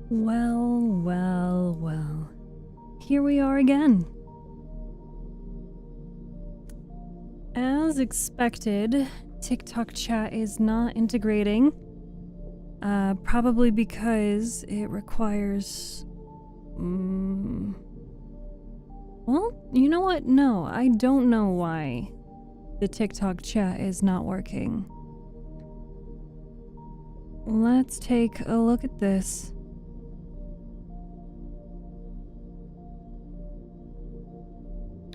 Well, well, well. Here we are again. As expected, TikTok chat is not integrating. Probably because it requires... Well, you know what? No, I don't know why the TikTok chat is not working. Let's take a look at this.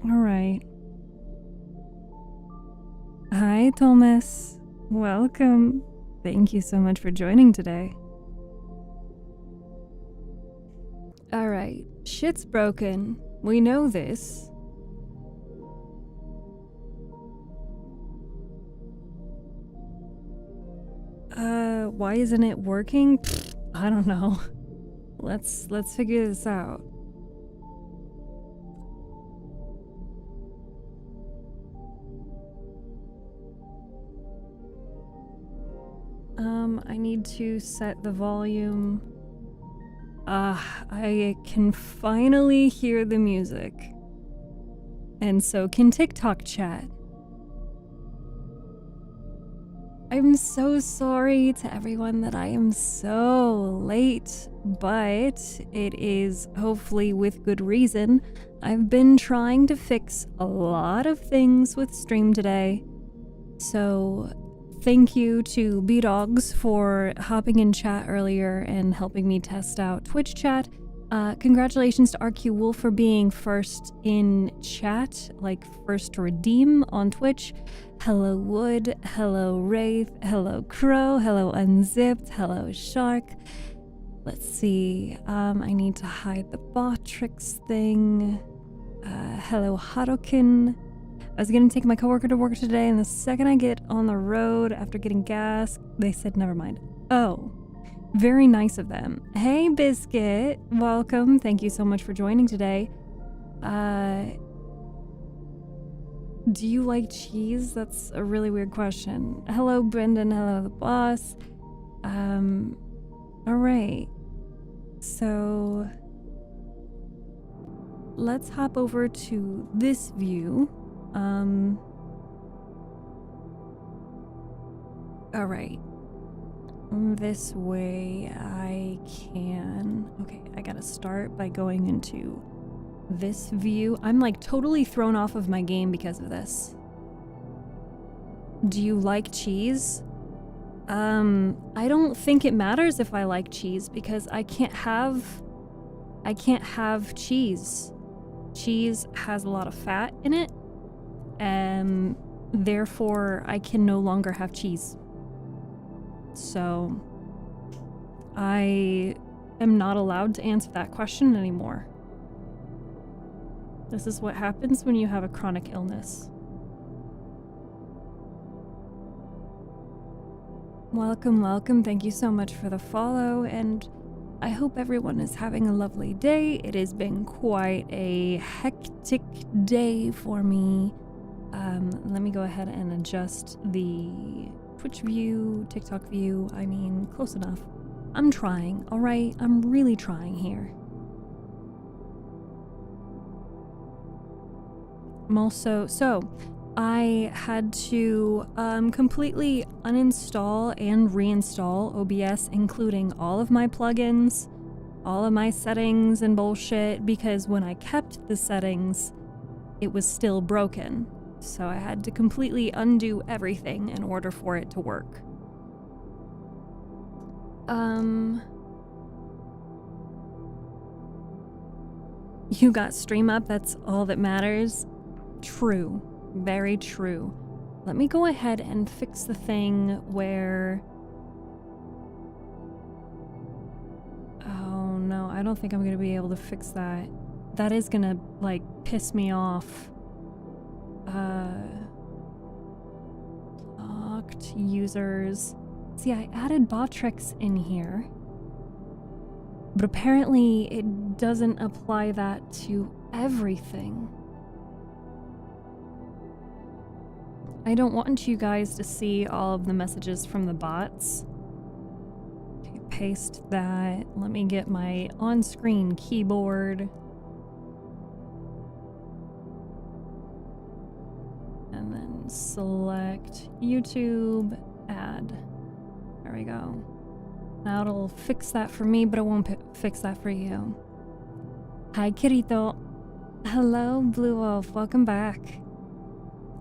Alright. Hi, Thomas. Welcome. Thank you so much for joining today. Alright, shit's broken. We know this. Why isn't it working? I don't know. Let's figure this out. I need to set the volume. I can finally hear the music. And so can TikTok chat. I'm so sorry to everyone that I am so late, but it is hopefully with good reason. I've been trying to fix a lot of things with stream today. So thank you to B-Dogs for hopping in chat earlier and helping me test out Twitch chat. Congratulations to RQ Wolf for being first in chat, like first to redeem on Twitch. Hello Wood, hello Wraith, hello Crow, hello Unzipped, hello Shark. Let's see, I need to hide the Botrix thing. Hello Harukin. I was gonna take my coworker to work today, and the second I get on the road after getting gas, they said never mind. Oh, very nice of them. Hey Biscuit, welcome. Thank you so much for joining today. Do you like cheese? That's a really weird question. Hello Brendan, hello the boss. Alright. So let's hop over to this view. Alright. This way I can... Okay, I gotta start by going into this view. I'm like totally thrown off of my game because of this. Do you like cheese? I don't think it matters if I like cheese because I can't have cheese. Cheese has a lot of fat in it, and therefore I can no longer have cheese. So I am not allowed to answer that question anymore. This is what happens when you have a chronic illness. Welcome, welcome. Thank you so much for the follow, and I hope everyone is having a lovely day. It has been quite a hectic day for me. Let me go ahead and adjust the Twitch view, TikTok view. I mean, close enough. I'm trying, all right? I'm really trying here. I'm also, so I had to completely uninstall and reinstall OBS, including all of my plugins, all of my settings and bullshit, because when I kept the settings, it was still broken. So I had to completely undo everything in order for it to work. You got stream up, that's all that matters. True. Very true. Let me go ahead and fix the thing where... Oh no, I don't think I'm gonna be able to fix that. That is gonna, like, piss me off. Locked users. See, I added Botrix in here, but apparently it doesn't apply that to everything. I don't want you guys to see all of the messages from the bots. Okay, paste that. Let me get my on-screen keyboard. And then select YouTube, add. There we go. Now it'll fix that for me, but it won't fix that for you. Hi, Kirito. Hello, Blue Wolf. Welcome back.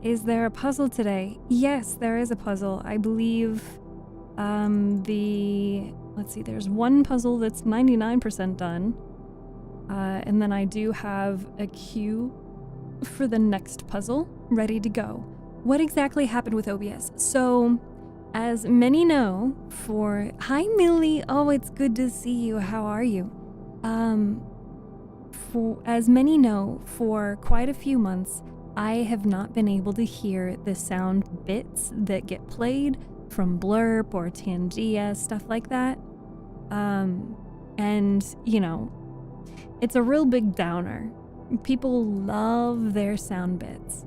Is there a puzzle today? Yes, there is a puzzle. I believe let's see, there's one puzzle that's 99% done. And then I do have a queue for the next puzzle ready to go. What exactly happened with OBS? So, as many know, hi Millie, oh, it's good to see you. How are you? As many know, for quite a few months, I have not been able to hear the sound bits that get played from Blurp or Tangia, stuff like that. And, you know, it's a real big downer. People love their sound bits.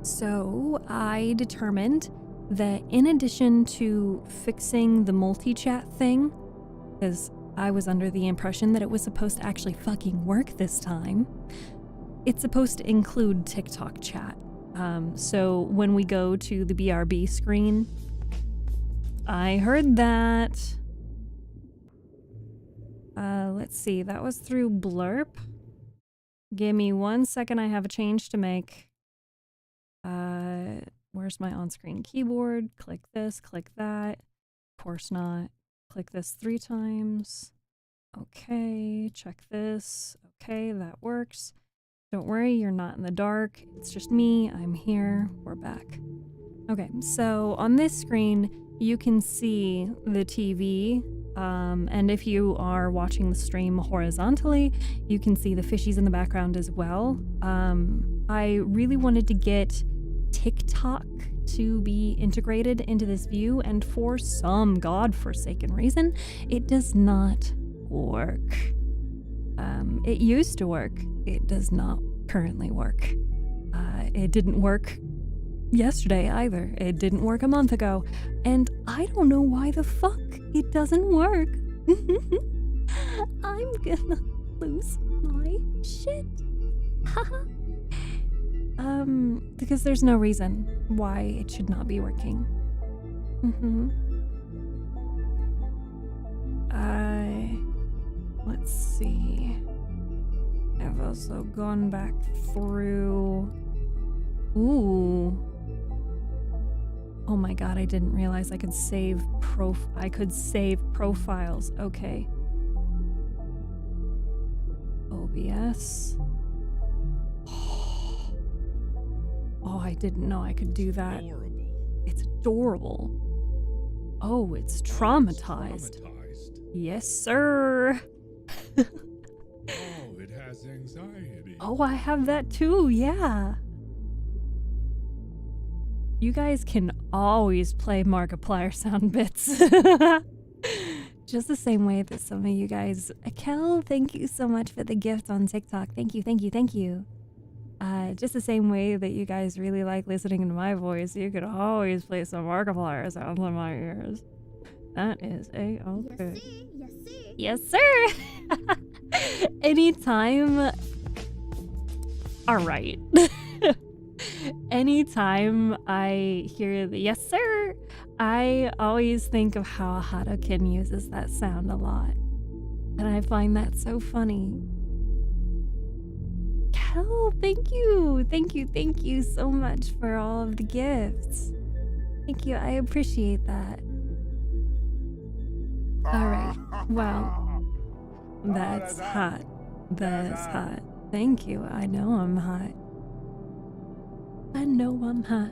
So I determined that in addition to fixing the multi-chat thing, because I was under the impression that it was supposed to actually fucking work this time, it's supposed to include TikTok chat. So when we go to the BRB screen, I heard that. Let's see, that was through Blurp. Give me 1 second, I have a change to make. Where's my on-screen keyboard? Click this, click that. Of course not. Click this 3 times. Okay, check this. Okay, that works. Don't worry, you're not in the dark. It's just me. I'm here. We're back. Okay, so on this screen, you can see the TV. And if you are watching the stream horizontally, you can see the fishies in the background as well. I really wanted to get TikTok to be integrated into this view, and for some godforsaken reason, it does not work. It used to work. It does not currently work. It didn't work yesterday either. It didn't work a month ago. And I don't know why the fuck it doesn't work. I'm gonna lose my shit. Because there's no reason why it should not be working. Let's see. I've also gone back through. Ooh. Oh my god, I didn't realize I could save profiles. Okay. OBS. Oh, I didn't know I could do that. It's adorable. Oh, it's traumatized. Yes, sir. Oh, it has anxiety. Oh, I have that too, yeah. You guys can always play Markiplier sound bits. Just the same way that some of you guys... Kel, thank you so much for the gift on TikTok. Thank you, thank you, thank you. Just the same way that you guys really like listening to my voice, you could always play some Markiplier sounds in my ears. That is a-okay. Yes, sir! Anytime... Alright. Anytime I hear the yes, sir, I always think of how Harukin uses that sound a lot. And I find that so funny. Kel, thank you! Thank you so much for all of the gifts. Thank you, I appreciate that. Alright, well, that's hot. That's hot. Thank you, I know I'm hot. I know I'm hot.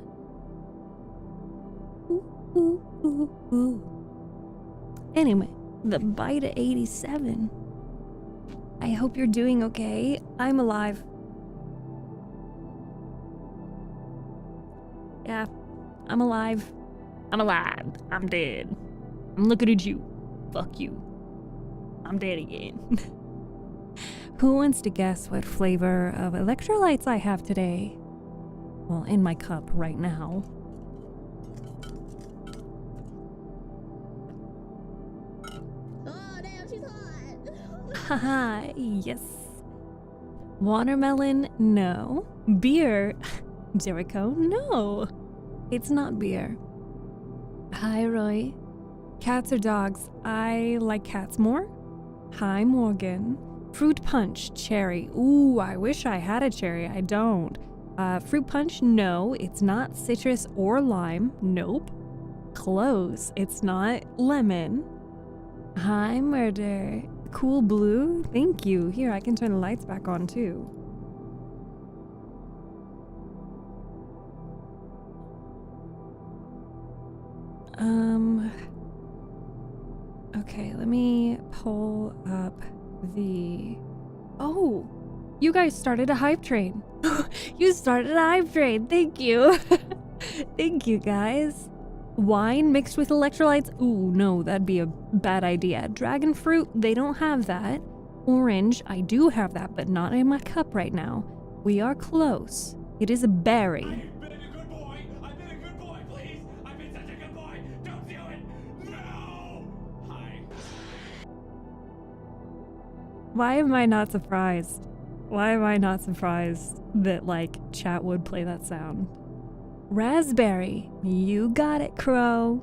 Ooh, ooh, ooh, ooh. Anyway, the Beta 87. I hope you're doing okay. I'm alive. Yeah, I'm alive. I'm alive. I'm dead. I'm looking at you. Fuck you. I'm dead again. Who wants to guess what flavor of electrolytes I have today? Well, in my cup right now. she's hot. Haha, yes. Watermelon, no. Beer, Jericho, no. It's not beer. Hi, Roy. Cats or dogs? I like cats more. Hi, Morgan. Fruit punch, cherry. Ooh, I wish I had a cherry. I don't. Fruit punch, no. It's not citrus or lime. Nope. Close. It's not lemon. Hi, Murder. Cool blue? Thank you. Here, I can turn the lights back on too. Okay, let me pull up the... Oh, you guys started a hype train. You started a hype train. Thank you. Thank you, guys. Wine mixed with electrolytes? Ooh, no, that'd be a bad idea. Dragon fruit, they don't have that. Orange, I do have that, but not in my cup right now. We are close. It is a berry. I've been a good boy. I've been a good boy, please. I've been such a good boy. Don't do it. No. Hi. Why am I not surprised? Why am I not surprised that, like, chat would play that sound? Raspberry. You got it, Crow.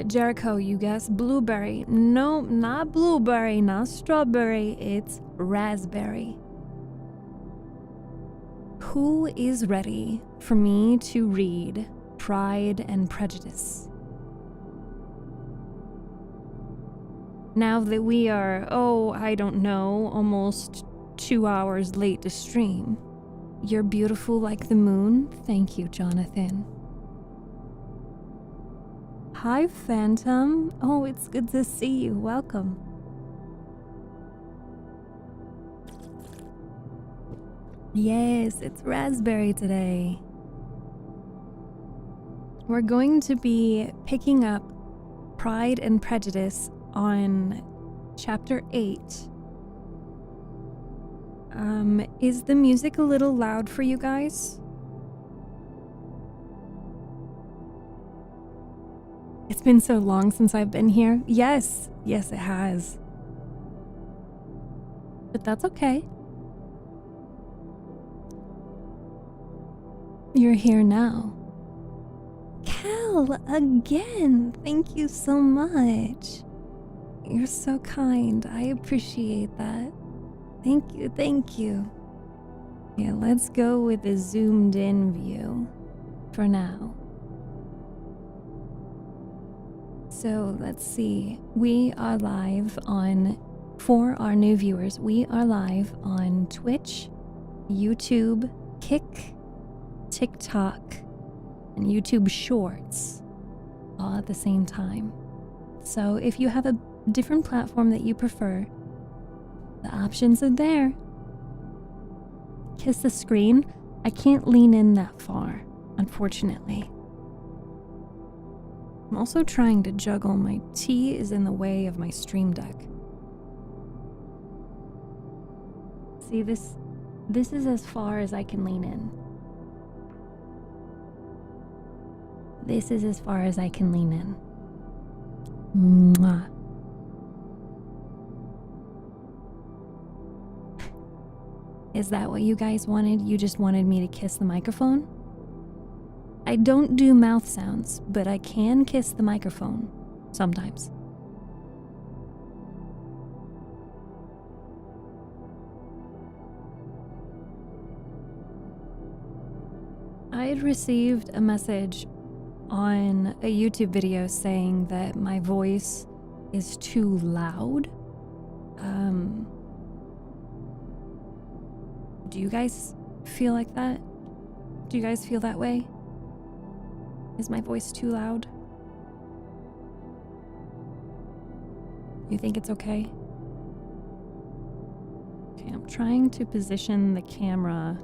Jericho, you guessed blueberry. No, not blueberry, not strawberry. It's raspberry. Who is ready for me to read Pride and Prejudice? Now that we are, I don't know, almost 2 hours late to stream. You're beautiful like the moon. Thank you, Jonathan. Hi, Phantom. Oh, it's good to see you. Welcome. Yes, it's raspberry today. We're going to be picking up Pride and Prejudice on chapter 8. Is the music a little loud for you guys? It's been so long since I've been here. Yes, it has. But that's okay. You're here now. Cal, again, thank you so much. You're so kind. I appreciate that. Thank you. Yeah, let's go with the zoomed in view for now. So let's see. We are live for our new viewers, we are live on Twitch, YouTube, Kick, TikTok, and YouTube Shorts all at the same time. So if you have a different platform that you prefer, the options are there. Kiss the screen. I can't lean in that far, unfortunately. I'm also trying to juggle. My tea is in the way of my stream deck. See, this is as far as I can lean in. This is as far as I can lean in. Mwah. Is that what you guys wanted? You just wanted me to kiss the microphone? I don't do mouth sounds, but I can kiss the microphone sometimes. I had received a message on a YouTube video saying that my voice is too loud. Do you guys feel like that? Do you guys feel that way? Is my voice too loud? You think it's okay? Okay, I'm trying to position the camera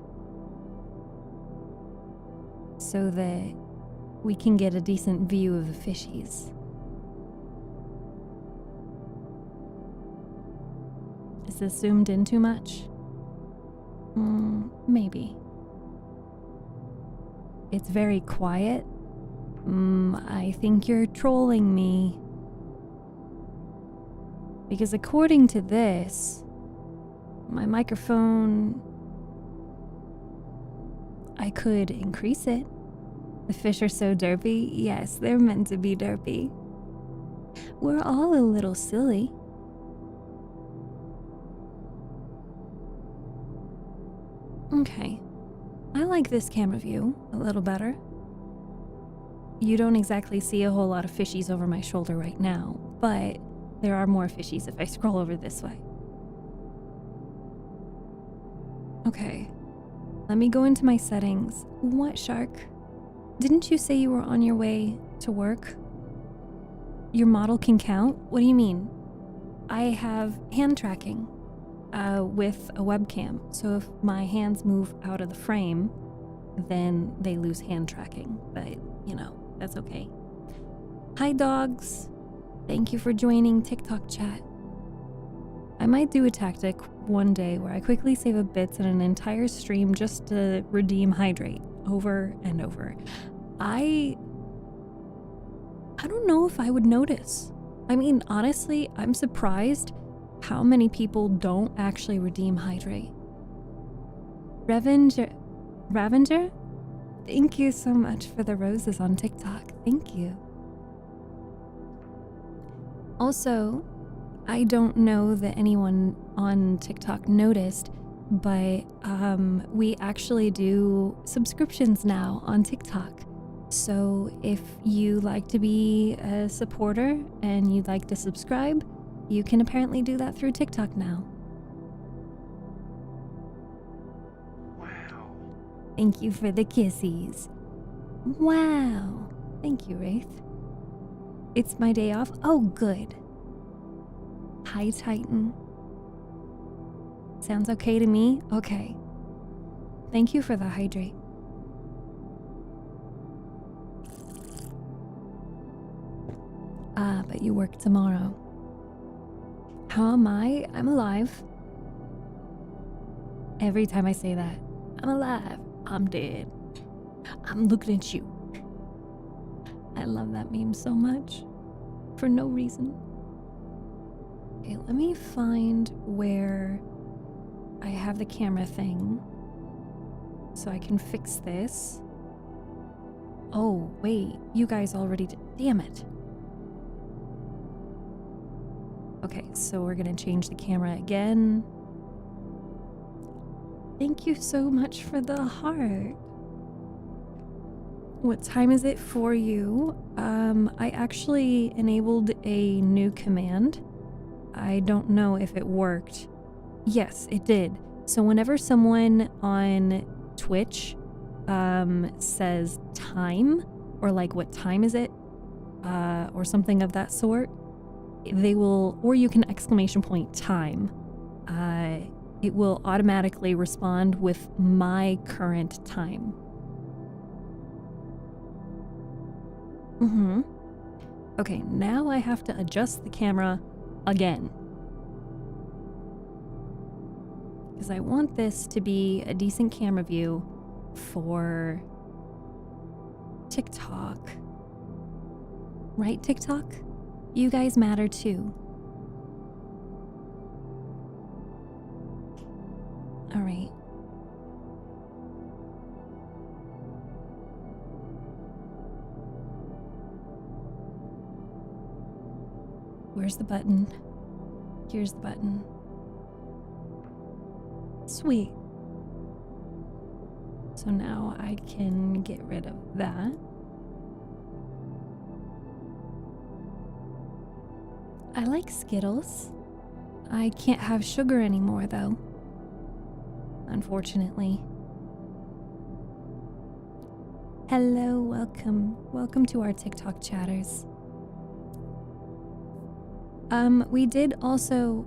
so that we can get a decent view of the fishies. Is this zoomed in too much? Maybe. It's very quiet. I think you're trolling me. Because according to this, my microphone, I could increase it. The fish are so derpy. Yes, they're meant to be derpy. We're all a little silly. Okay. I like this camera view a little better. You don't exactly see a whole lot of fishies over my shoulder right now, but there are more fishies if I scroll over this way. Okay. Let me go into my settings. What, Shark? Didn't you say you were on your way to work? Your model can count? What do you mean? I have hand tracking with a webcam. So if my hands move out of the frame, then they lose hand tracking. But, you know, that's okay. Hi, dogs. Thank you for joining TikTok chat. I might do a tactic one day where I quickly save a bits in an entire stream just to redeem hydrate over and over. I don't know if I would notice. I mean, honestly, I'm surprised how many people don't actually redeem hydrate. Ravenger? Thank you so much for the roses on TikTok. Thank you. Also, I don't know that anyone on TikTok noticed, but we actually do subscriptions now on TikTok. So if you like to be a supporter and you'd like to subscribe, you can apparently do that through TikTok now. Wow. Thank you for the kissies. Wow. Thank you, Wraith. It's my day off. Oh, good. Hi, Titan. Sounds okay to me? Okay. Thank you for the hydrate. But you work tomorrow. How am I? I'm alive. Every time I say that, I'm alive. I'm dead. I'm looking at you. I love that meme so much. For no reason. Okay, let me find where I have the camera thing so I can fix this. Oh, wait. You guys already did. Damn it. Okay, so we're gonna change the camera again. Thank you so much for the heart. What time is it for you? I actually enabled a new command. I don't know if it worked. Yes, it did. So whenever someone on Twitch says time, or like what time is it, or something of that sort, they will, or you can exclamation point time. It will automatically respond with my current time. Okay, now I have to adjust the camera again. Because I want this to be a decent camera view for TikTok. Right, TikTok? You guys matter too. All right. Where's the button? Here's the button. Sweet. So now I can get rid of that. I like Skittles. I can't have sugar anymore, though. Unfortunately. Hello, welcome. Welcome to our TikTok chatters. We did also...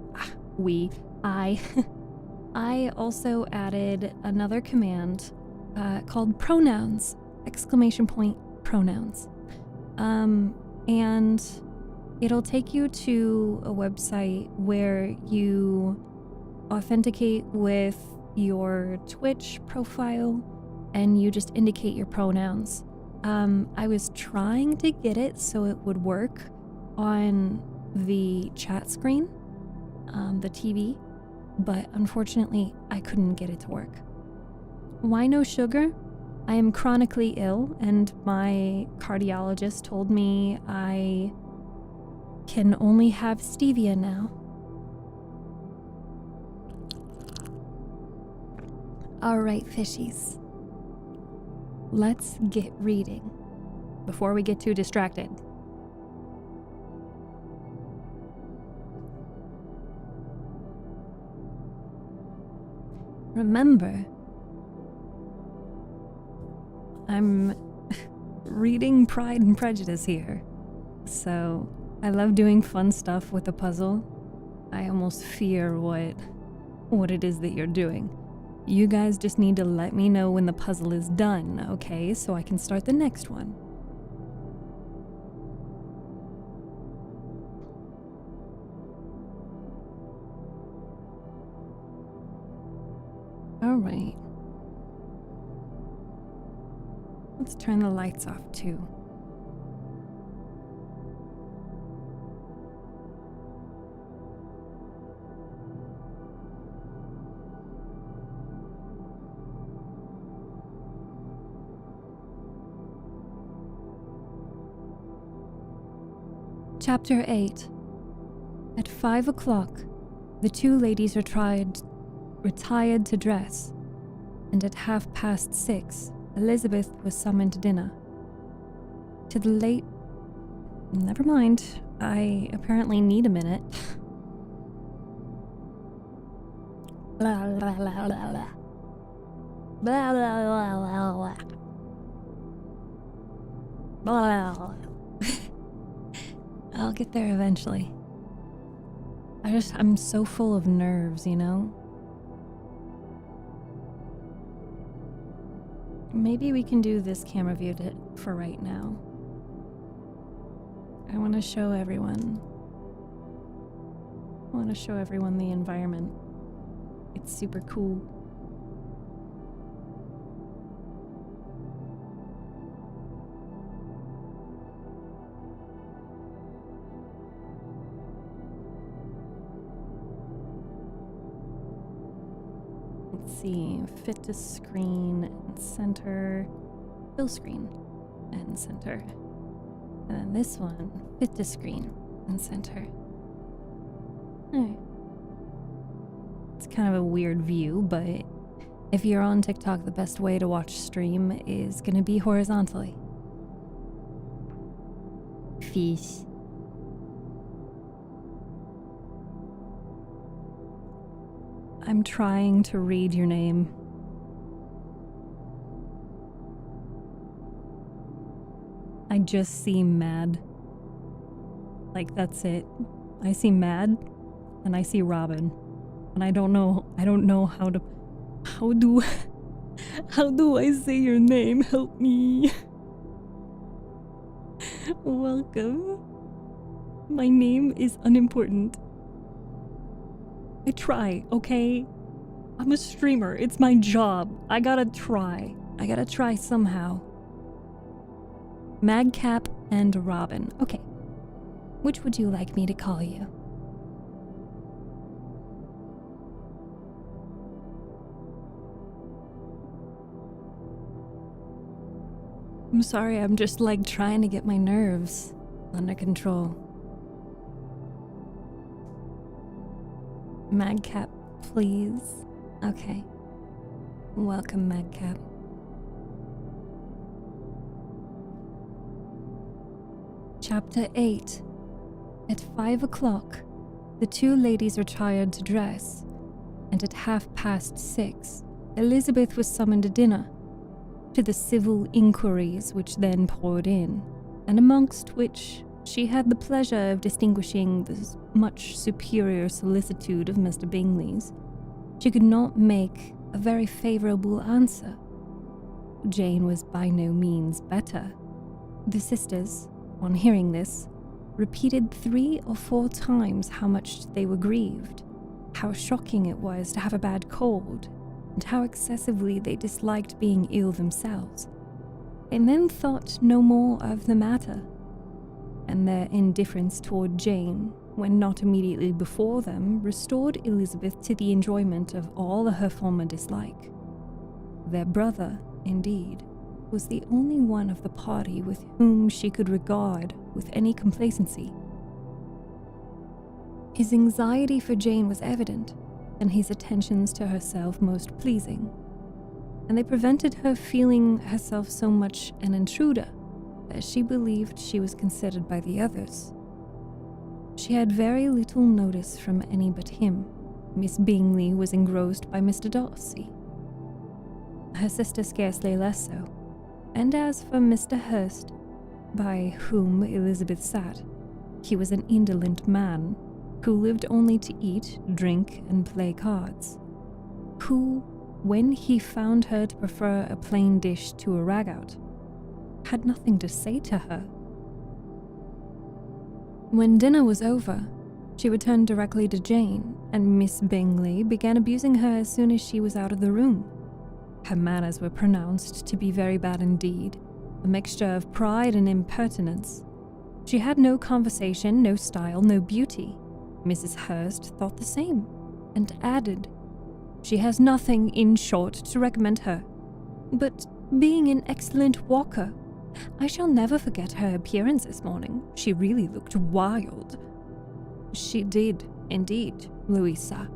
I also added another command called pronouns! Exclamation point pronouns. And it'll take you to a website where you authenticate with your Twitch profile and you just indicate your pronouns. I was trying to get it so it would work on the chat screen, the TV, but unfortunately I couldn't get it to work. Why no sugar? I am chronically ill, and my cardiologist told me I can only have stevia now. Alright, fishies. Let's get reading before we get too distracted. Remember, I'm reading Pride and Prejudice here, so I love doing fun stuff with the puzzle. I almost fear what it is that you're doing. You guys just need to let me know when the puzzle is done, okay? So I can start the next one. Alright. Let's turn the lights off too. Chapter 8. At 5 o'clock, the two ladies retired to dress, and at 6:30, Elizabeth was summoned to dinner. To the late... Never mind, I apparently need a minute. Blah, blah, blah, blah, blah. Blah, blah, blah, blah, blah. Blah, blah, blah. I'll get there eventually. I'm so full of nerves, you know? Maybe we can do this camera view for right now. I want to show everyone the environment. It's super cool. Let's see, fit to screen and center, fill screen and center. And then this one, fit to screen and center. It's kind of a weird view, but if you're on TikTok, the best way to watch stream is gonna be horizontally. Fish. I'm trying to read your name. I just see mad. Like, that's it. I see mad, and I see Robin. And I don't know how do I say your name? Help me. Welcome. My name is unimportant. I try, okay? I'm a streamer. It's my job. I gotta try. I gotta try somehow. Madcap and Robin. Okay. Which would you like me to call you? I'm sorry, I'm just like trying to get my nerves under control. Madcap, please. Okay. Welcome, Madcap. Chapter 8. At 5 o'clock, the two ladies retired to dress, and at 6:30, Elizabeth was summoned to dinner, to the civil inquiries which then poured in, and amongst which she had the pleasure of distinguishing the much superior solicitude of Mr. Bingley's. She could not make a very favourable answer. Jane was by no means better. The sisters, on hearing this, repeated 3 or 4 times how much they were grieved, how shocking it was to have a bad cold, and how excessively they disliked being ill themselves, and then thought no more of the matter, and their indifference toward Jane when not immediately before them, restored Elizabeth to the enjoyment of all her former dislike. Their brother, indeed, was the only one of the party with whom she could regard with any complacency. His anxiety for Jane was evident, and his attentions to herself most pleasing, and they prevented her feeling herself so much an intruder as she believed she was considered by the others. She had very little notice from any but him. Miss Bingley was engrossed by Mr. Darcy, her sister scarcely less so, and as for Mr. Hurst, by whom Elizabeth sat, he was an indolent man who lived only to eat, drink, and play cards, who, when he found her to prefer a plain dish to a ragout, had nothing to say to her. When dinner was over, she returned directly to Jane, and Miss Bingley began abusing her as soon as she was out of the room. Her manners were pronounced to be very bad indeed, a mixture of pride and impertinence. She had no conversation, no style, no beauty. Mrs. Hurst thought the same, and added, "She has nothing, in short, to recommend her. But being an excellent walker, I shall never forget her appearance this morning. She really looked wild." "She did, indeed, Louisa.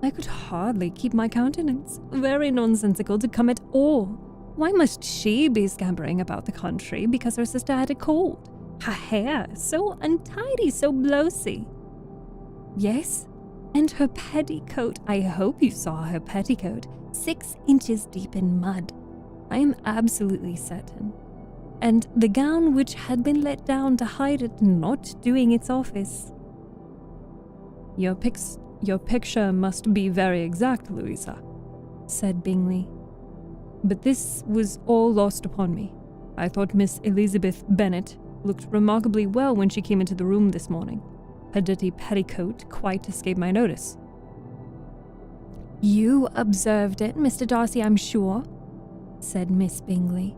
I could hardly keep my countenance. Very nonsensical to come at all. Why must she be scampering about the country because her sister had a cold? Her hair, so untidy, so blowsy. Yes, and her petticoat. I hope you saw her petticoat, 6 inches deep in mud. I am absolutely certain. And the gown which had been let down to hide it not doing its office." Your picture must be very exact, Louisa," said Bingley. "But this was all lost upon me. I thought Miss Elizabeth Bennet looked remarkably well when she came into the room this morning. Her dirty petticoat quite escaped my notice." "You observed it, Mr. Darcy, I'm sure," said Miss Bingley.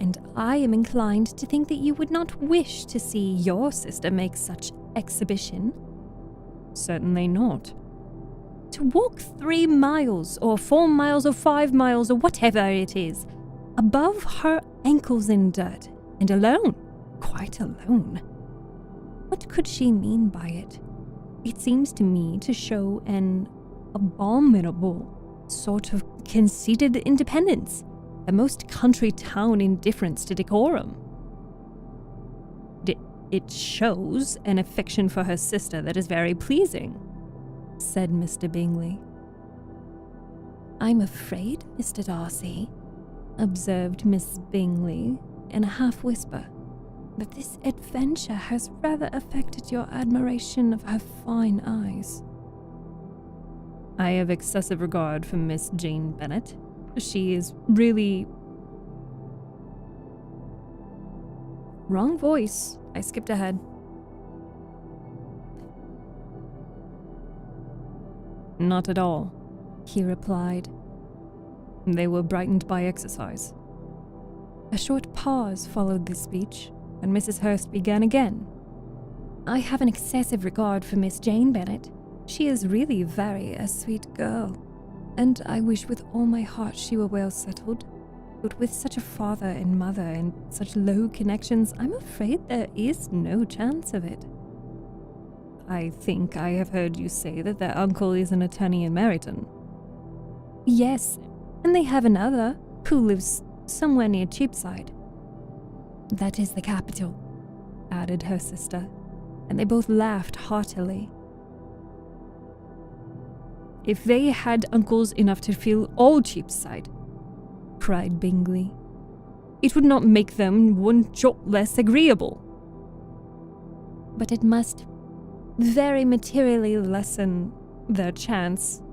"And I am inclined to think that you would not wish to see your sister make such exhibition." "Certainly not." "To walk 3 miles, or 4 miles, or 5 miles, or whatever it is, above her ankles in dirt, and alone, quite alone. What could she mean by it? It seems to me to show an abominable sort of conceited independence, a most country town indifference to decorum." It shows an affection for her sister that is very pleasing," said Mr. Bingley. "I'm afraid, Mr. Darcy," observed Miss Bingley in a half-whisper, "that this adventure has rather affected your admiration of her fine eyes." "I have excessive regard for Miss Jane Bennet. She is really—" Wrong voice. I skipped ahead. "Not at all," he replied. "They were brightened by exercise." A short pause followed this speech, and Mrs. Hurst began again. "I have an excessive regard for Miss Jane Bennet. She is really very a sweet girl, and I wish with all my heart she were well settled. But with such a father and mother and such low connections, I'm afraid there is no chance of it." "I think I have heard you say that their uncle is an attorney in Meryton." "Yes, and they have another, who lives somewhere near Cheapside." "That is the capital," added her sister, and they both laughed heartily. "If they had uncles enough to fill all Cheapside," cried Bingley, "it would not make them one jot less agreeable." "But it must very materially lessen their chance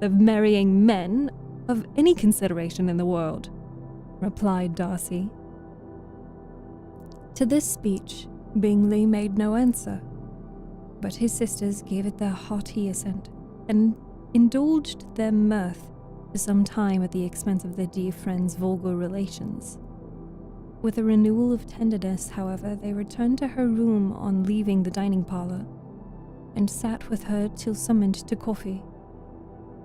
of marrying men of any consideration in the world," replied Darcy. To this speech, Bingley made no answer, but his sisters gave it their hearty assent, and indulged their mirth for some time at the expense of their dear friend's vulgar relations. With a renewal of tenderness, however, they returned to her room on leaving the dining parlor, and sat with her till summoned to coffee.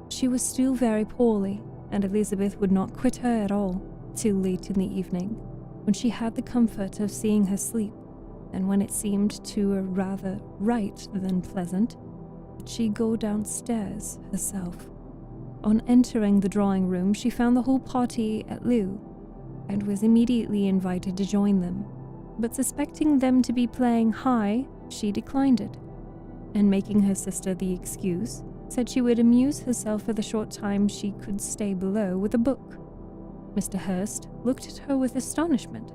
She was still very poorly, and Elizabeth would not quit her at all till late in the evening, when she had the comfort of seeing her sleep, and when it seemed to her rather right than pleasant that she go downstairs herself. On entering the drawing room, she found the whole party at loo, and was immediately invited to join them, but suspecting them to be playing high, she declined it, and making her sister the excuse, said she would amuse herself for the short time she could stay below with a book. Mr. Hurst looked at her with astonishment.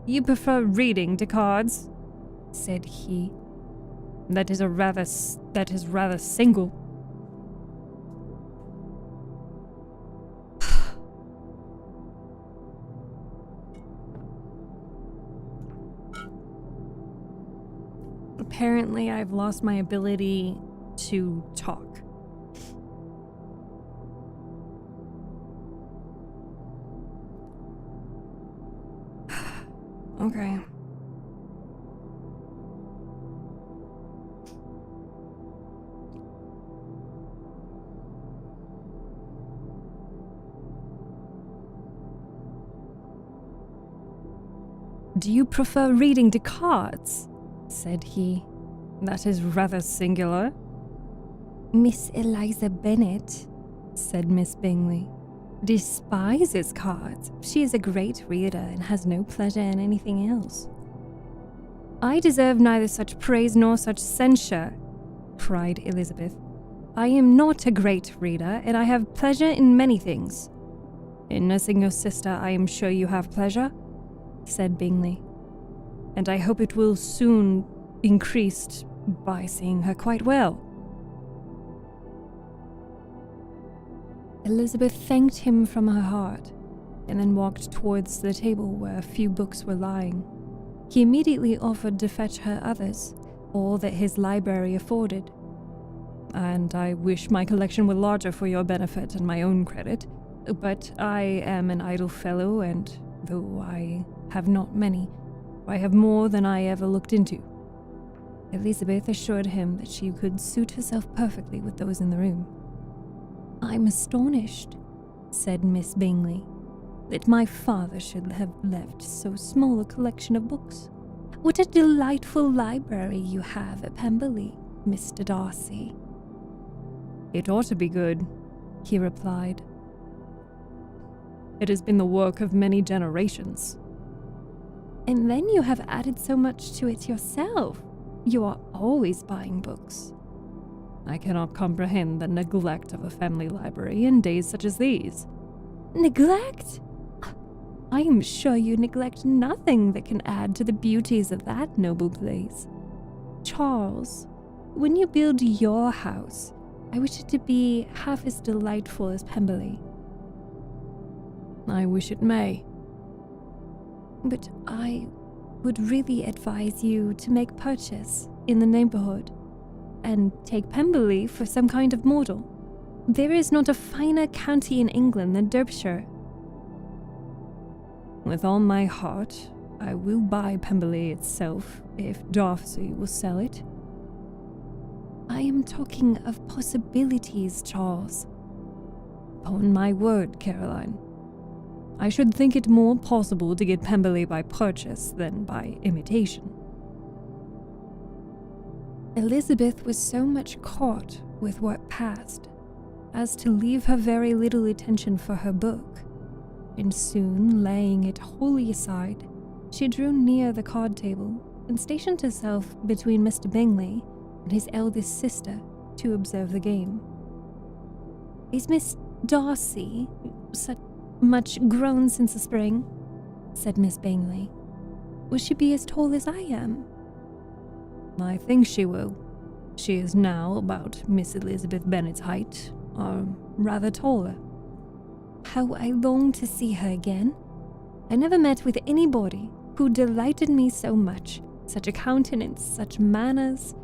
"You prefer reading to cards?" said he. That is rather single." Apparently, I've lost my ability to talk. Okay. "Do you prefer reading to cards?" said he. "That is rather singular." "Miss Eliza Bennet," said Miss Bingley, "despises cards. She is a great reader and has no pleasure in anything else." "I deserve neither such praise nor such censure," cried Elizabeth. "I am not a great reader, and I have pleasure in many things." "In nursing your sister, I am sure you have pleasure," said Bingley, "and I hope it will soon increase by seeing her quite well." Elizabeth thanked him from her heart, and then walked towards the table where a few books were lying. He immediately offered to fetch her others, all that his library afforded. "And I wish my collection were larger for your benefit and my own credit, but I am an idle fellow, and though I have not many, I have more than I ever looked into." Elizabeth assured him that she could suit herself perfectly with those in the room. "I'm astonished," said Miss Bingley, "that my father should have left so small a collection of books. What a delightful library you have at Pemberley, Mr. Darcy." "It ought to be good," he replied. "It has been the work of many generations." "And then you have added so much to it yourself. You are always buying books." "I cannot comprehend the neglect of a family library in days such as these." "Neglect? I am sure you neglect nothing that can add to the beauties of that noble place. Charles, when you build your house, I wish it to be half as delightful as Pemberley." "I wish it may." "But I would really advise you to make purchase in the neighborhood, and take Pemberley for some kind of model. There is not a finer county in England than Derbyshire." "With all my heart, I will buy Pemberley itself, if Darcy will sell it." "I am talking of possibilities, Charles." "Upon my word, Caroline, I should think it more possible to get Pemberley by purchase than by imitation." Elizabeth was so much caught with what passed as to leave her very little attention for her book, and soon, laying it wholly aside, she drew near the card table and stationed herself between Mr. Bingley and his eldest sister to observe the game. "Is Miss Darcy such much grown since the spring?" said Miss Bingley. "Will she be as tall as I am?" "I think she will. She is now about Miss Elizabeth Bennet's height, or rather taller." "How I long to see her again. I never met with anybody who delighted me so much, such a countenance, such manners,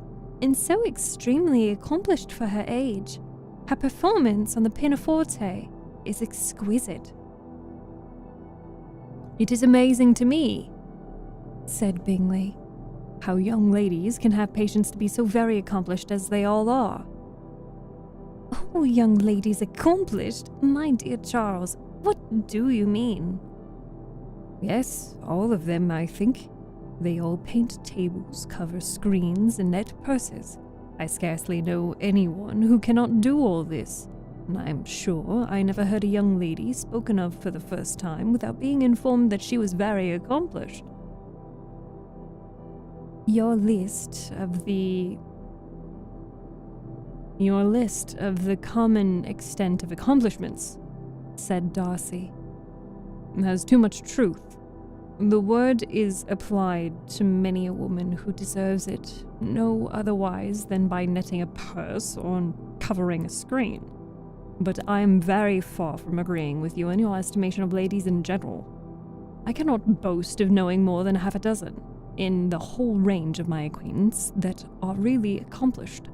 and so extremely accomplished for her age. Her performance on the pianoforte is exquisite." It is amazing to me, said Bingley, how young ladies can have patience to be so very accomplished as they all are. Oh, young ladies accomplished? My dear Charles, what do you mean? Yes, all of them, I think. They all paint tables, cover screens, and net purses. I scarcely know anyone who cannot do all this, and I'm sure I never heard a young lady spoken of for the first time without being informed that she was very accomplished. Your list of the common extent of accomplishments, said Darcy, has too much truth. The word is applied to many a woman who deserves it no otherwise than by netting a purse or covering a screen. But I am very far from agreeing with you in your estimation of ladies in general. I cannot boast of knowing more than half a dozen, in the whole range of my acquaintance, that are really accomplished.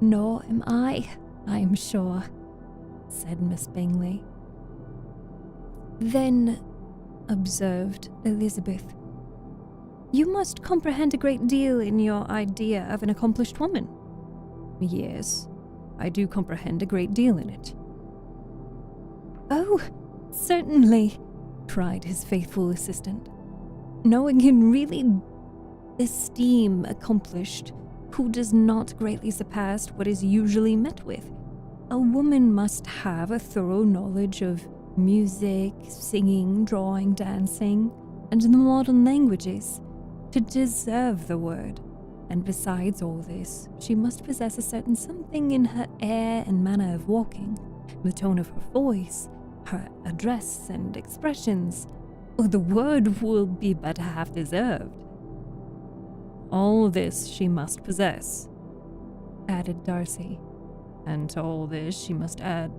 Nor am I am sure, said Miss Bingley. Then, observed Elizabeth, you must comprehend a great deal in your idea of an accomplished woman. Yes, I do comprehend a great deal in it. Oh, certainly, cried his faithful assistant. No one can really esteem accomplished who does not greatly surpass what is usually met with. A woman must have a thorough knowledge of music, singing, drawing, dancing, and the modern languages to deserve the word. And besides all this, she must possess a certain something in her air and manner of walking, the tone of her voice, her address and expressions, or the word will be but half deserved. All this she must possess, added Darcy, and to all this she must add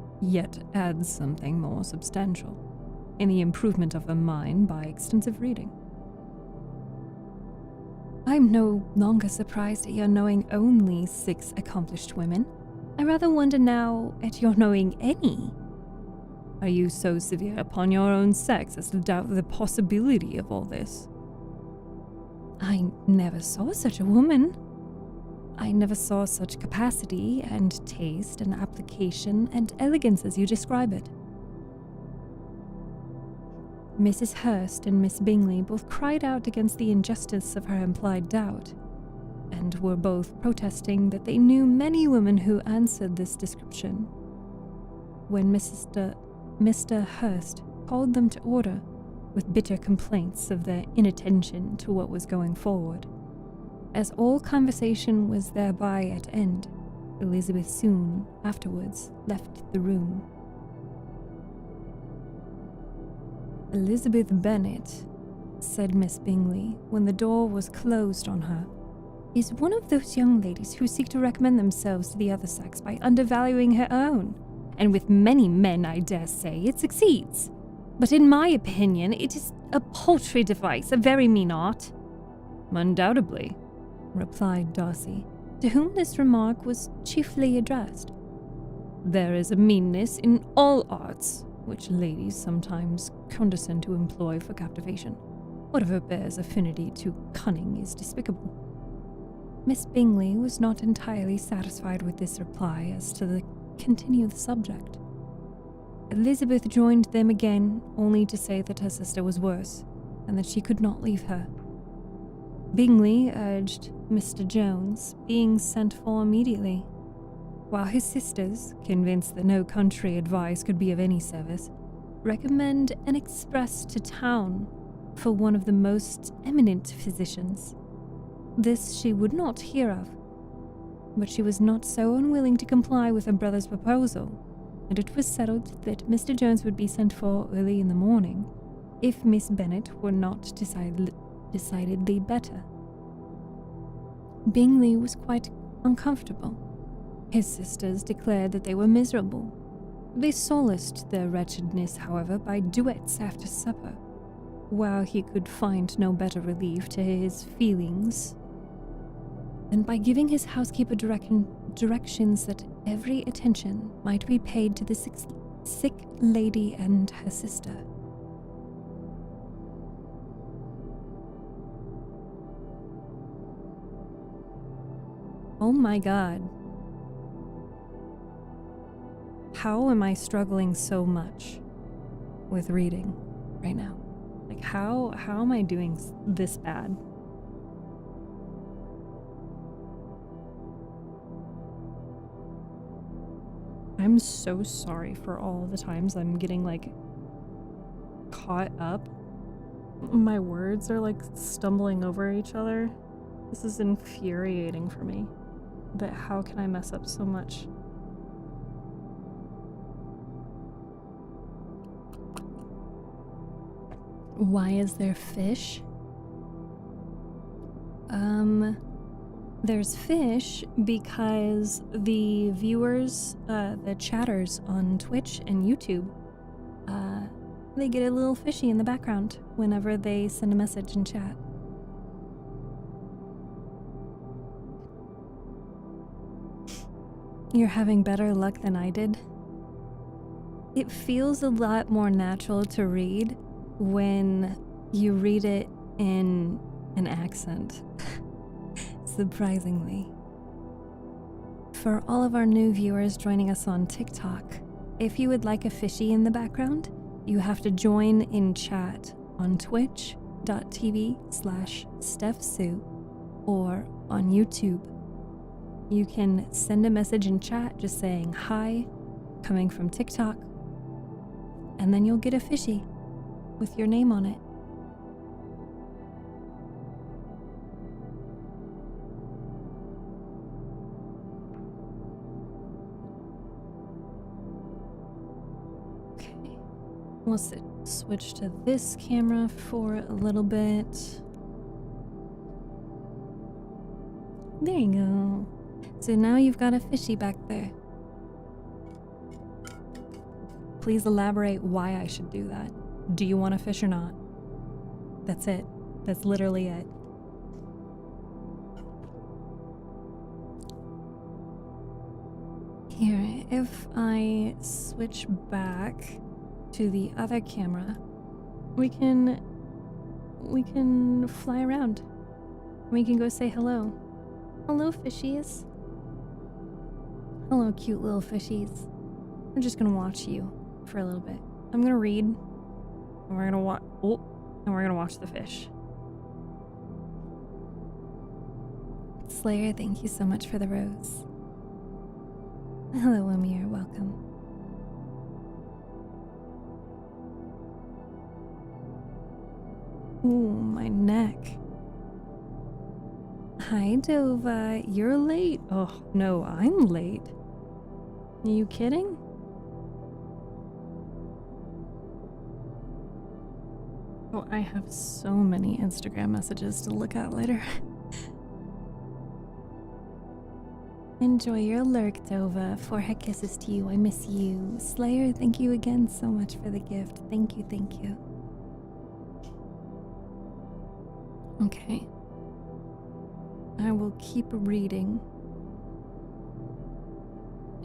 something more substantial, in the improvement of her mind by extensive reading. I'm no longer surprised at your knowing only 6 accomplished women. I rather wonder now at your knowing any. Are you so severe upon your own sex as to doubt the possibility of all this? I never saw such a woman. I never saw such capacity and taste and application and elegance as you describe it. Mrs. Hurst and Miss Bingley both cried out against the injustice of her implied doubt, and were both protesting that they knew many women who answered this description. When Mr. Hurst called them to order, with bitter complaints of their inattention to what was going forward, as all conversation was thereby at end, Elizabeth soon afterwards left the room. Elizabeth Bennet, said Miss Bingley, when the door was closed on her, is one of those young ladies who seek to recommend themselves to the other sex by undervaluing her own, and with many men, I dare say, it succeeds. But in my opinion, it is a paltry device, a very mean art. Undoubtedly, replied Darcy, to whom this remark was chiefly addressed. There is a meanness in all arts, which ladies sometimes condescend to employ for captivation. Whatever bears affinity to cunning is despicable. Miss Bingley was not entirely satisfied with this reply as to continue the subject. Elizabeth joined them again, only to say that her sister was worse, and that she could not leave her. Bingley urged Mr. Jones being sent for immediately, while his sisters, convinced that no country advice could be of any service, recommend an express to town for one of the most eminent physicians. This she would not hear of, but she was not so unwilling to comply with her brother's proposal, and it was settled that Mr. Jones would be sent for early in the morning, if Miss Bennet were not decidedly better. Bingley was quite uncomfortable. His sisters declared that they were miserable. They solaced their wretchedness, however, by duets after supper, while he could find no better relief to his feelings than by giving his housekeeper directions that every attention might be paid to the sick lady and her sister. Oh my god. How am I struggling so much with reading right now? Like, how am I doing this bad? I'm so sorry for all the times I'm getting, like, caught up. My words are, like, stumbling over each other. This is infuriating for me. But how can I mess up so much? Why is there fish? There's fish because the viewers, the chatters on Twitch and YouTube, they get a little fishy in the background whenever they send a message in chat. You're having better luck than I did. It feels a lot more natural to read when you read it in an accent. Surprisingly. For all of our new viewers joining us on TikTok, if you would like a fishy in the background, you have to join in chat on twitch.tv/StephSue or on YouTube. You can send a message in chat just saying hi, coming from TikTok, and then you'll get a fishy with your name on it. Okay, we'll switch to this camera for a little bit. There you go. So now you've got a fishy back there. Please elaborate why I should do that. Do you want a fish or not? That's it. That's literally it. Here, if I switch back to the other camera, we can fly around. We can go say hello. Hello, fishies. Hello, cute little fishies. I'm just gonna watch you for a little bit. I'm gonna read, and we're gonna watch the fish. Slayer, thank you so much for the rose. Hello, Amir, welcome. Ooh, my neck. Hi, Dova. You're late. Oh, no, I'm late. Are you kidding? Oh, I have so many Instagram messages to look at later. Enjoy your lurk, Dova. Forehead kisses to you. I miss you. Slayer, thank you again so much for the gift. Thank you, thank you. Okay. I will keep reading.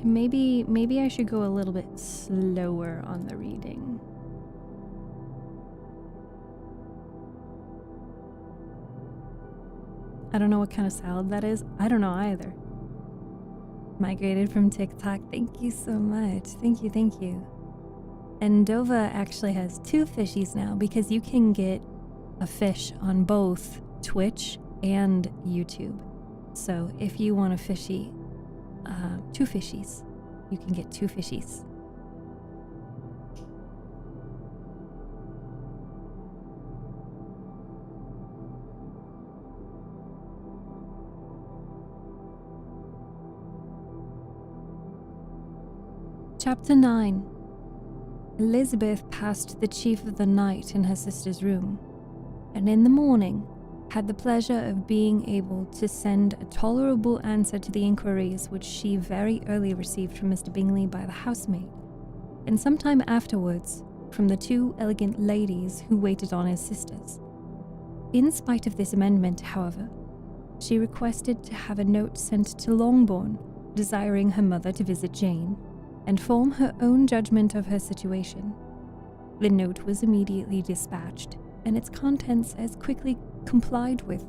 Maybe I should go a little bit slower on the reading. I don't know what kind of salad that is. I don't know either. Migrated from TikTok. Thank you so much. Thank you, thank you. And Dova actually has 2 fishies now because you can get a fish on both Twitch and YouTube. So if you want a fishy, 2 fishies, you can get 2 fishies. Chapter 9. Elizabeth passed the chief of the night in her sister's room, and in the morning had the pleasure of being able to send a tolerable answer to the inquiries which she very early received from Mr. Bingley by the housemaid, and some time afterwards from the 2 elegant ladies who waited on his sisters. In spite of this amendment, however, she requested to have a note sent to Longbourn, desiring her mother to visit Jane, and form her own judgment of her situation. The note was immediately dispatched, and its contents as quickly complied with.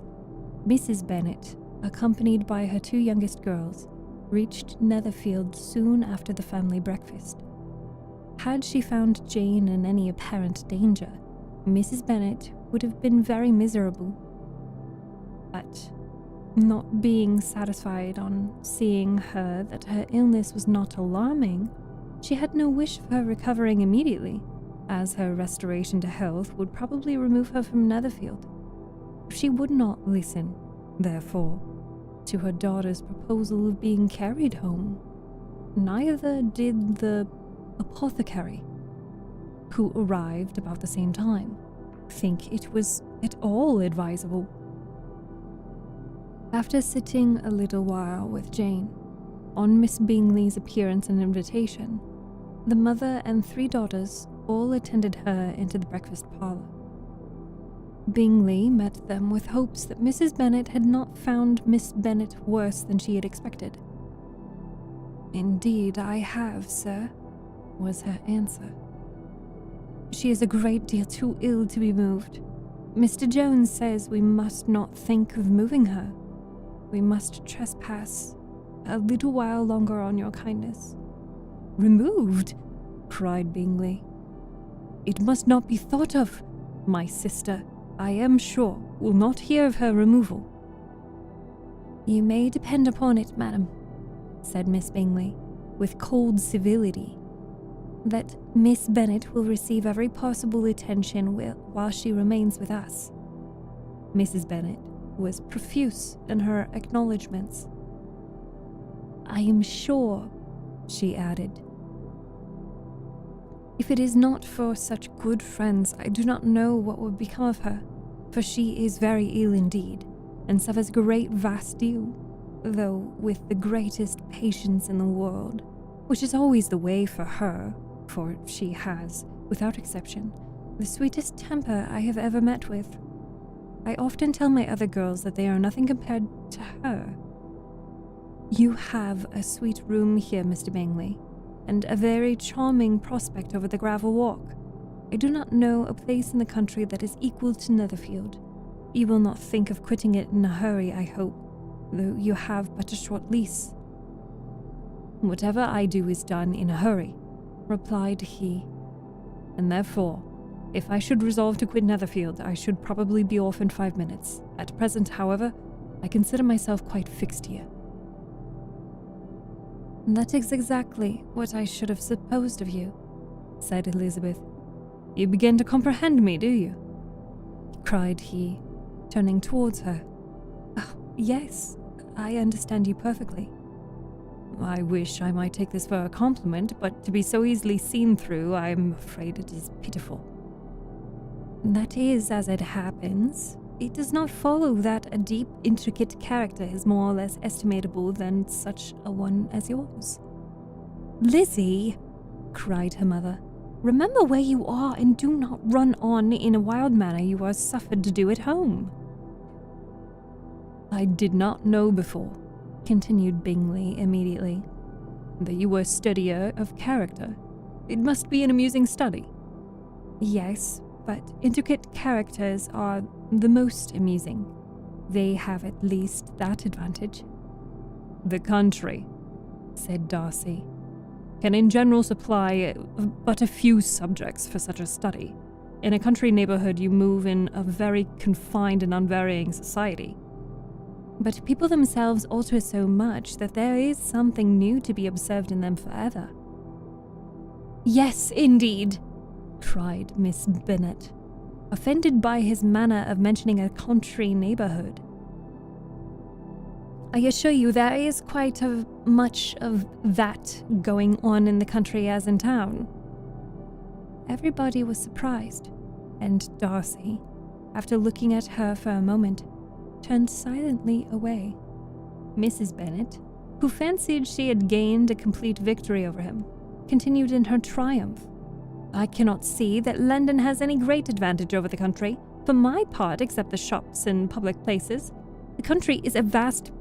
Mrs. Bennet, accompanied by her 2 youngest girls, reached Netherfield soon after the family breakfast. Had she found Jane in any apparent danger, Mrs. Bennet would have been very miserable. But, not being satisfied on seeing her that her illness was not alarming, she had no wish of her recovering immediately, as her restoration to health would probably remove her from Netherfield. She would not listen, therefore, to her daughter's proposal of being carried home. Neither did the apothecary, who arrived about the same time, think it was at all advisable. After sitting a little while with Jane, on Miss Bingley's appearance and invitation, the mother and 3 daughters all attended her into the breakfast parlour. Bingley met them with hopes that Mrs. Bennet had not found Miss Bennet worse than she had expected. "Indeed I have, sir," was her answer. "She is a great deal too ill to be moved. Mr. Jones says we must not think of moving her. We must trespass a little while longer on your kindness." "Removed?" cried Bingley. "It must not be thought of. My sister, I am sure, will not hear of her removal." "You may depend upon it, madam," said Miss Bingley, with cold civility, "that Miss Bennet will receive every possible attention while she remains with us." Mrs. Bennet was profuse in her acknowledgments. "I am sure," she added, "if it is not for such good friends, I do not know what would become of her, for she is very ill indeed, and suffers a great vast deal, though with the greatest patience in the world, which is always the way for her, for she has, without exception, the sweetest temper I have ever met with. I often tell my other girls that they are nothing compared to her. You have a sweet room here, Mr. Bingley, and a very charming prospect over the gravel walk. I do not know a place in the country that is equal to Netherfield. You will not think of quitting it in a hurry, I hope, though you have but a short lease." "Whatever I do is done in a hurry," replied he, "and therefore, if I should resolve to quit Netherfield, I should probably be off in 5 minutes. At present, however, I consider myself quite fixed here." "That is exactly what I should have supposed of you," said Elizabeth. "You begin to comprehend me, do you?" cried he, turning towards her. "Oh, yes, I understand you perfectly." "I wish I might take this for a compliment, but to be so easily seen through, I'm afraid it is pitiful." "That is as it happens. It does not follow that a deep, intricate character is more or less estimable than such a one as yours." "Lizzie," cried her mother, "remember where you are and do not run on in a wild manner you are suffered to do at home." "I did not know before," continued Bingley immediately, "that you were studier of character. It must be an amusing study." "Yes, but intricate characters are the most amusing. They have at least that advantage." "The country," said Darcy, "can in general supply but a few subjects for such a study. In a country neighborhood you move in a very confined and unvarying society." "But people themselves alter so much that there is something new to be observed in them forever." "Yes, indeed," cried Miss Bennet, offended by his manner of mentioning a country neighborhood. "I assure you there is quite much of that going on in the country as in town." Everybody was surprised, and Darcy, after looking at her for a moment, turned silently away. Mrs. Bennet, who fancied she had gained a complete victory over him, continued in her triumph. "I cannot see that London has any great advantage over the country. For my part, except the shops and public places, the country is a vast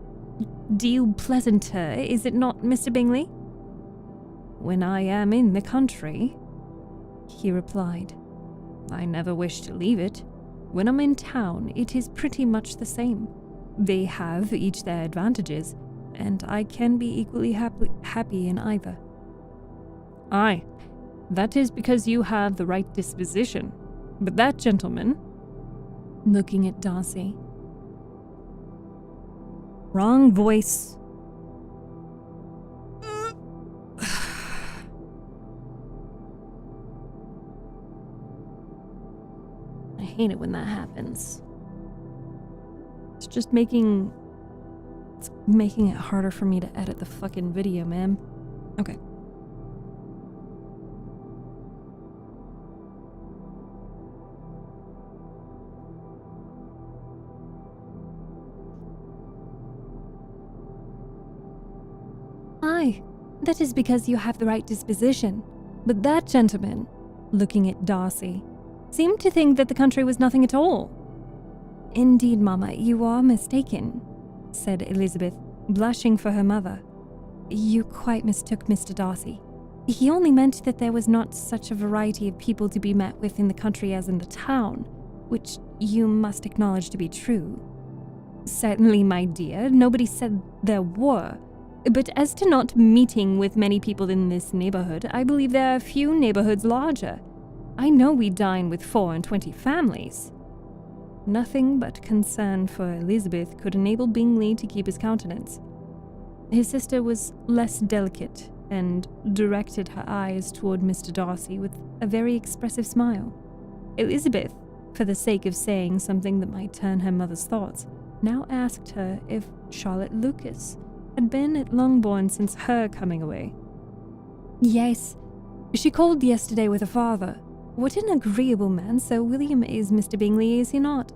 deal pleasanter, is it not, Mr. Bingley?" "When I am in the country," he replied, "I never wish to leave it. When I'm in town, it is pretty much the same. They have each their advantages, and I can be equally happy in either. Aye, that is because you have the right disposition. But that gentleman, looking at Darcy. Wrong voice. I hate it when that happens. It's making it harder for me to edit the fucking video, man. Okay. Aye, that is because you have the right disposition. But that gentleman, looking at Darcy, seemed to think that the country was nothing at all. Indeed, Mamma, you are mistaken, said Elizabeth, blushing for her mother. You quite mistook Mr. Darcy. He only meant that there was not such a variety of people to be met with in the country as in the town, which you must acknowledge to be true. Certainly, my dear, nobody said there were. But as to not meeting with many people in this neighborhood, I believe there are few neighborhoods larger. I know we dine with 24 families. Nothing but concern for Elizabeth could enable Bingley to keep his countenance. His sister was less delicate and directed her eyes toward Mr. Darcy with a very expressive smile. Elizabeth, for the sake of saying something that might turn her mother's thoughts, now asked her if Charlotte Lucas had been at Longbourn since her coming away. Yes, she called yesterday with her father. What an agreeable man Sir William is, Mr. Bingley, is he not?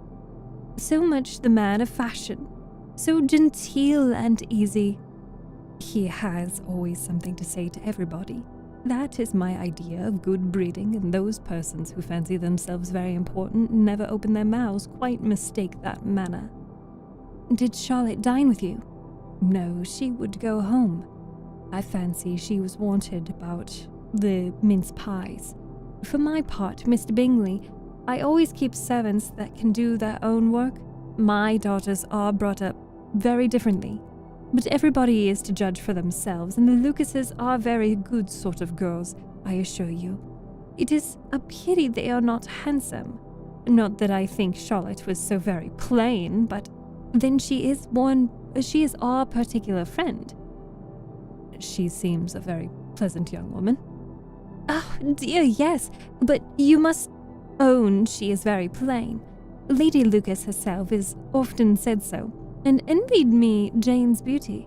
So much the man of fashion, so genteel and easy. He has always something to say to everybody. That is my idea of good breeding, and those persons who fancy themselves very important and never open their mouths quite mistake that manner. Did Charlotte dine with you? No, she would go home. I fancy she was wanted about the mince pies. For my part, Mr. Bingley, I always keep servants that can do their own work. My daughters are brought up very differently, but everybody is to judge for themselves, and the Lucases are very good sort of girls, I assure you. It is a pity they are not handsome. Not that I think Charlotte was so very plain, but then she is our particular friend. She seems a very pleasant young woman. Oh, dear, yes, but you must own she is very plain. Lady Lucas herself has often said so, and envied me Jane's beauty.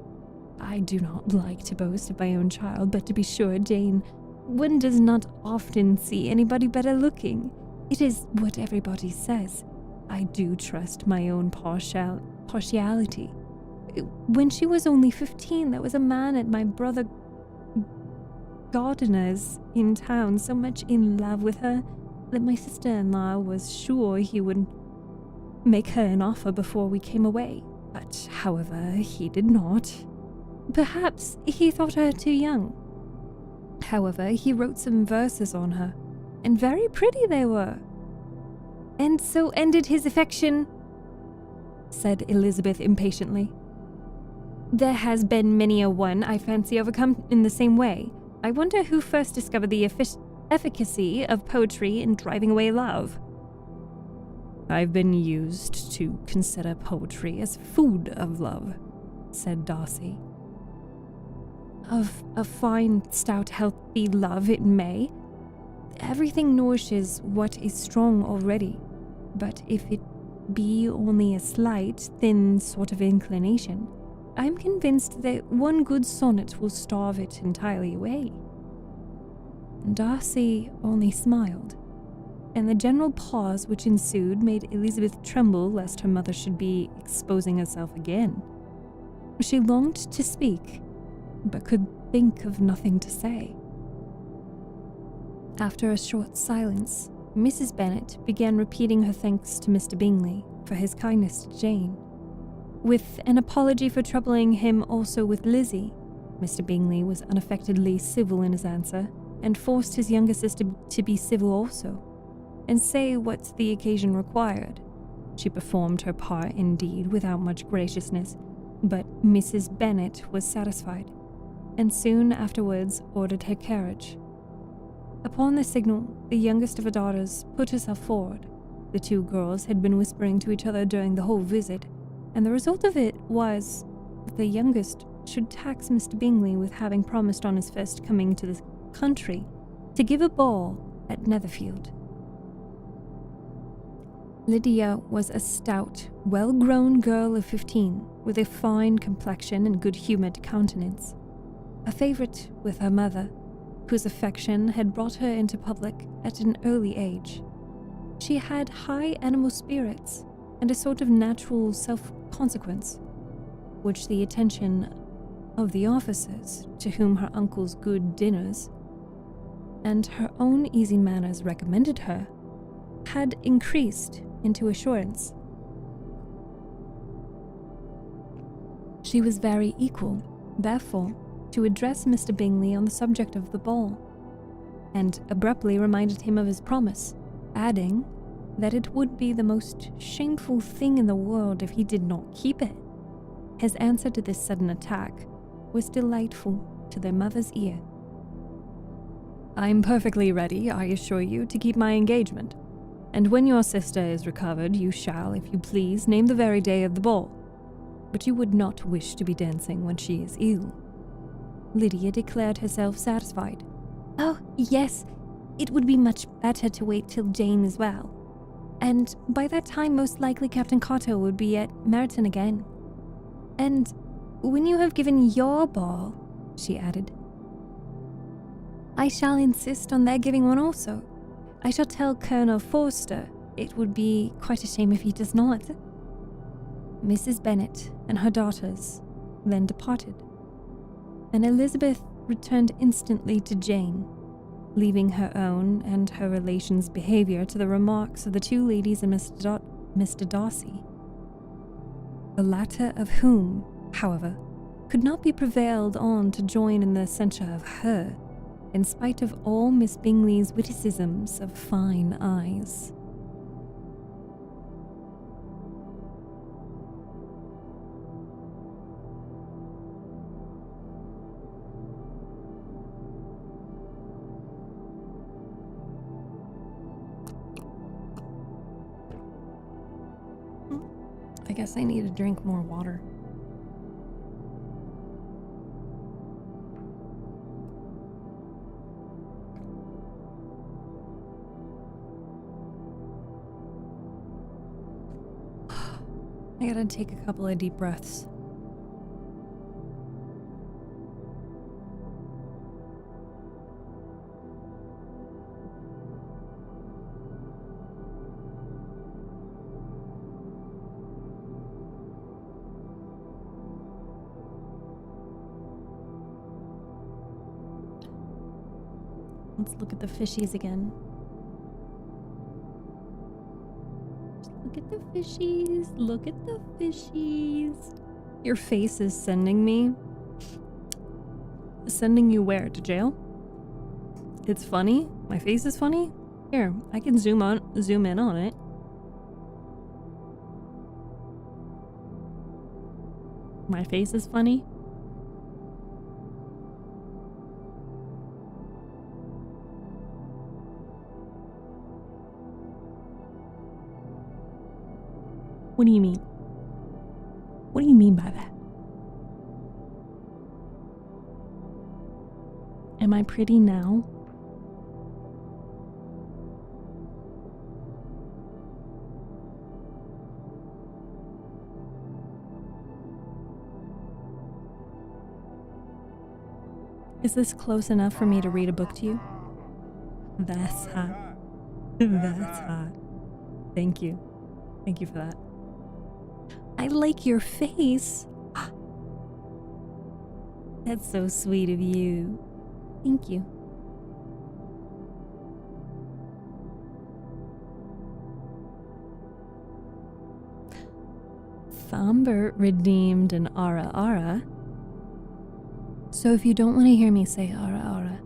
I do not like to boast of my own child, but to be sure, Jane, one does not often see anybody better looking. It is what everybody says. I do trust my own partiality. When she was only 15, there was a man at my brother Gardiner's in town so much in love with her that my sister-in-law was sure he would make her an offer before we came away. But, however, he did not. Perhaps he thought her too young. However, he wrote some verses on her, and very pretty they were. And so ended his affection, said Elizabeth impatiently. There has been many a one, I fancy, overcome in the same way. I wonder who first discovered the efficacy of poetry in driving away love. I've been used to consider poetry as food of love, said Darcy. Of a fine, stout, healthy love it may. Everything nourishes what is strong already, but if it be only a slight, thin sort of inclination, I'm convinced that one good sonnet will starve it entirely away. Darcy only smiled, and the general pause which ensued made Elizabeth tremble lest her mother should be exposing herself again. She longed to speak, but could think of nothing to say. After a short silence, Mrs. Bennet began repeating her thanks to Mr. Bingley for his kindness to Jane. With an apology for troubling him also with Lizzie, Mr. Bingley was unaffectedly civil in his answer, and forced his younger sister to be civil also, and say what the occasion required. She performed her part indeed without much graciousness, but Mrs. Bennet was satisfied, and soon afterwards ordered her carriage. Upon the signal, the youngest of her daughters put herself forward. The two girls had been whispering to each other during the whole visit, and the result of it was that the youngest should tax Mr. Bingley with having promised on his first coming to the country to give a ball at Netherfield. Lydia was a stout, well-grown girl of 15, with a fine complexion and good-humoured countenance, a favourite with her mother, whose affection had brought her into public at an early age. She had high animal spirits and a sort of natural self-consequence, which the attention of the officers, to whom her uncle's good dinners and her own easy manners recommended her, had increased into assurance. She was very equal, therefore, to address Mr. Bingley on the subject of the ball, and abruptly reminded him of his promise, adding that it would be the most shameful thing in the world if he did not keep it. His answer to this sudden attack was delightful to their mother's ear. "I'm perfectly ready, I assure you, to keep my engagement, and when your sister is recovered, you shall, if you please, name the very day of the ball. But you would not wish to be dancing when she is ill." Lydia declared herself satisfied. "Oh, yes, it would be much better to wait till Jane is well. And by that time, most likely Captain Carter would be at Meryton again. And when you have given your ball," she added, "I shall insist on their giving one also. I shall tell Colonel Forster it would be quite a shame if he does not." Mrs. Bennet and her daughters then departed, and Elizabeth returned instantly to Jane, leaving her own and her relations' behaviour to the remarks of the two ladies and Mr. Darcy, the latter of whom, however, could not be prevailed on to join in the censure of her, in spite of all Miss Bingley's witticisms of fine eyes. I guess I need to drink more water. I gotta take a couple of deep breaths. Let's look at the fishies again. Look at the fishies. Look at the fishies. Your face is sending me. Sending you where? To jail? It's funny? My face is funny? Here, I can zoom in on it. My face is funny? What do you mean? What do you mean by that? Am I pretty now? Is this close enough for me to read a book to you? That's hot. That's hot. Thank you. Thank you for that. I like your face. That's so sweet of you. Thank you. Thambert redeemed an ara ara. So if you don't want to hear me say ara ara,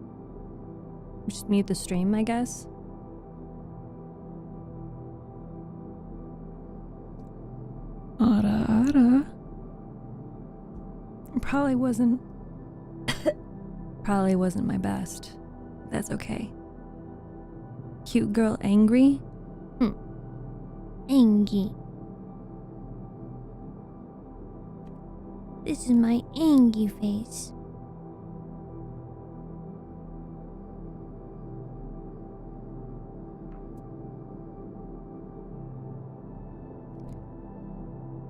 just mute the stream, I guess. probably wasn't my best. That's okay. Cute girl angry? Angry. This is my angry face.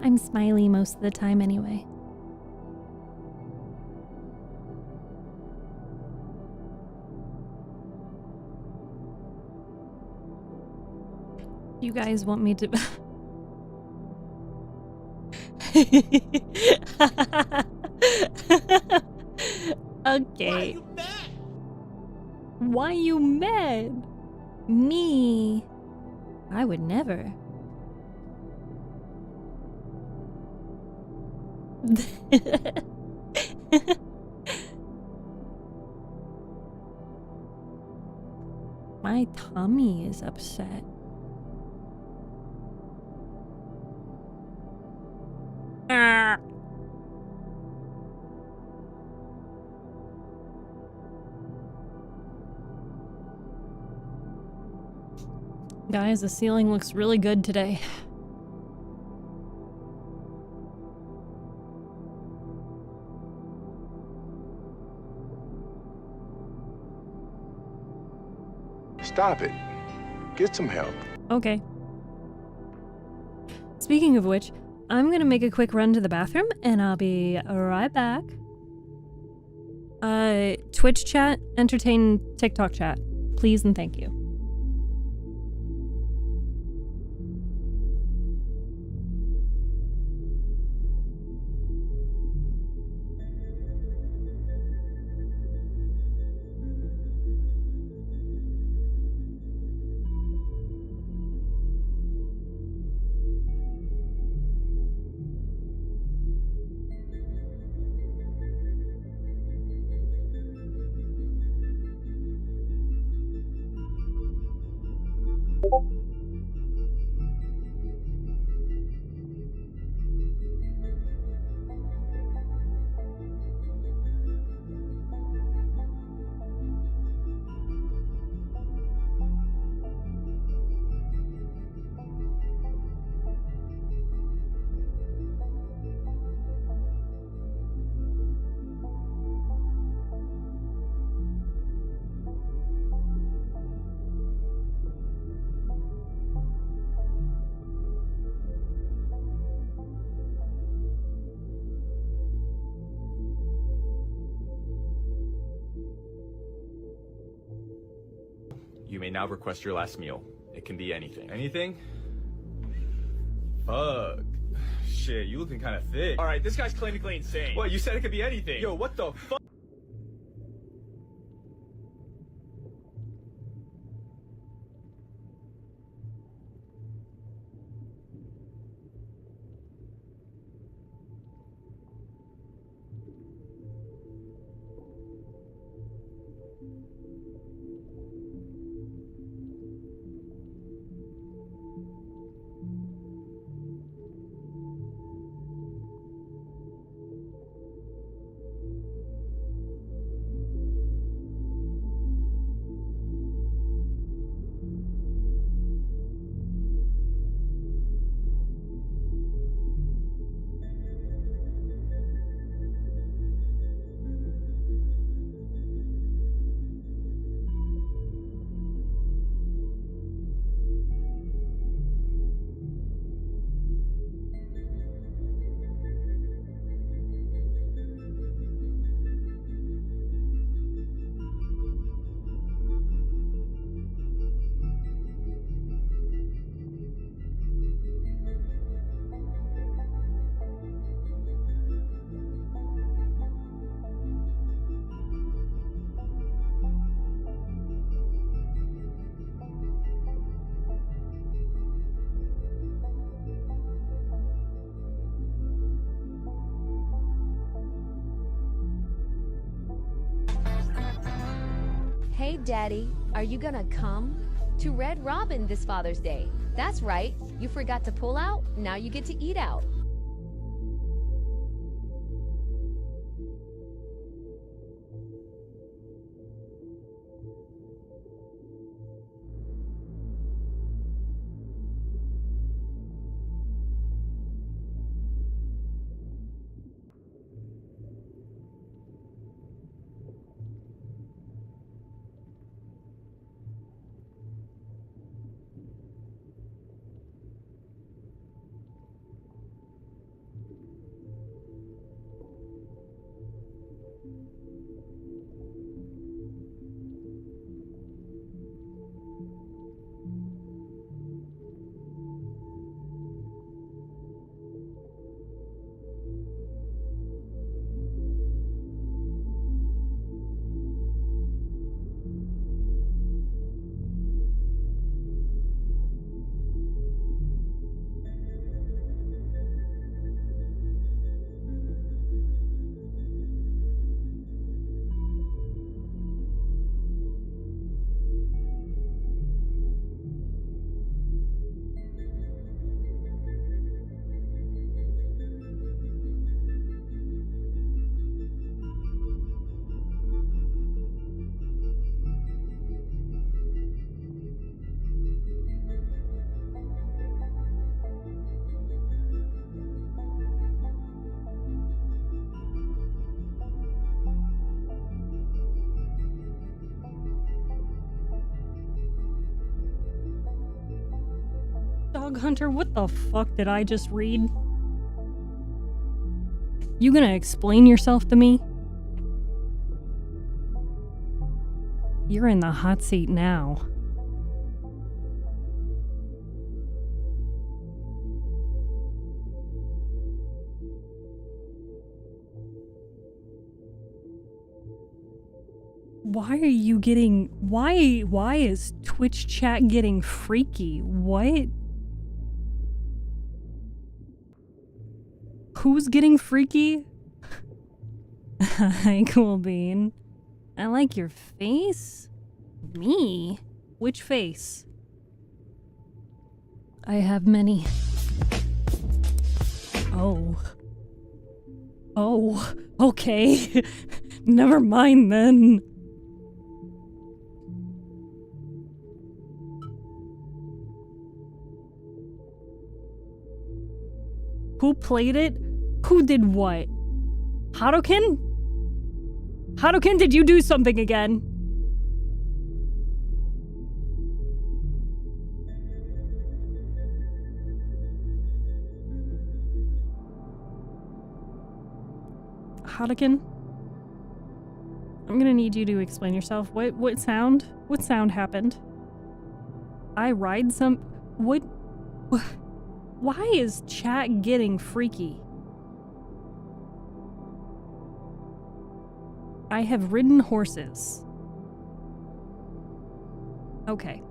I'm smiley most of the time anyway. You guys want me to... Okay. Why you mad? Me? I would never. My tummy is upset. Guys, the ceiling looks really good today. Stop it. Get some help. Okay. Speaking of which, I'm gonna make a quick run to the bathroom and I'll be right back. Twitch chat, entertain TikTok chat. Please and thank you. You may now request your last meal. It can be anything. Anything? Fuck. Shit, you looking kind of thick. All right, this guy's clinically insane. What, you said it could be anything? Yo, what the fuck? Hey, Daddy, are you gonna come to Red Robin this Father's Day? That's right, you forgot to pull out, now you get to eat out. Dog Hunter, what the fuck did I just read? You gonna explain yourself to me? You're in the hot seat now. Why are you getting... Why is Twitch chat getting freaky? What? Who's getting freaky? Hi, Cool Bean. I like your face. Me? Which face? I have many. Oh. Oh, okay. Never mind then. Who played it? Who did what? Harukin? Harukin, did you do something again? Harukin? I'm gonna need you to explain yourself. What sound? What sound happened? I ride some... What? Why is chat getting freaky? I have ridden horses. Okay.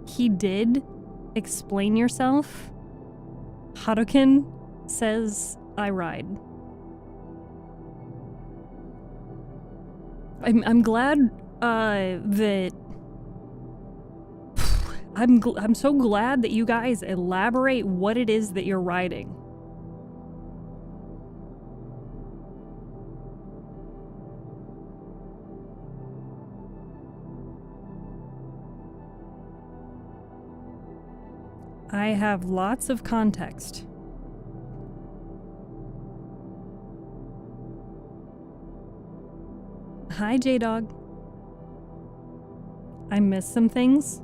He did explain yourself. Harukin says I ride. I'm glad that I'm so glad that you guys elaborate what it is that you're riding. I have lots of context. Hi, J-Dog. I missed some things.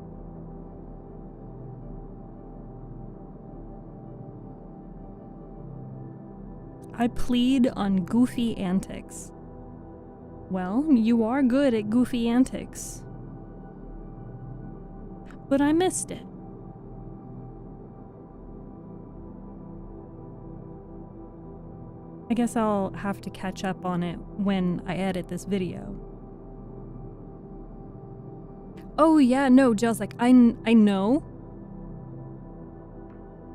I plead on goofy antics. Well, you are good at goofy antics. But I missed it. I guess I'll have to catch up on it when I edit this video. Oh yeah, no, Jill's like, I know.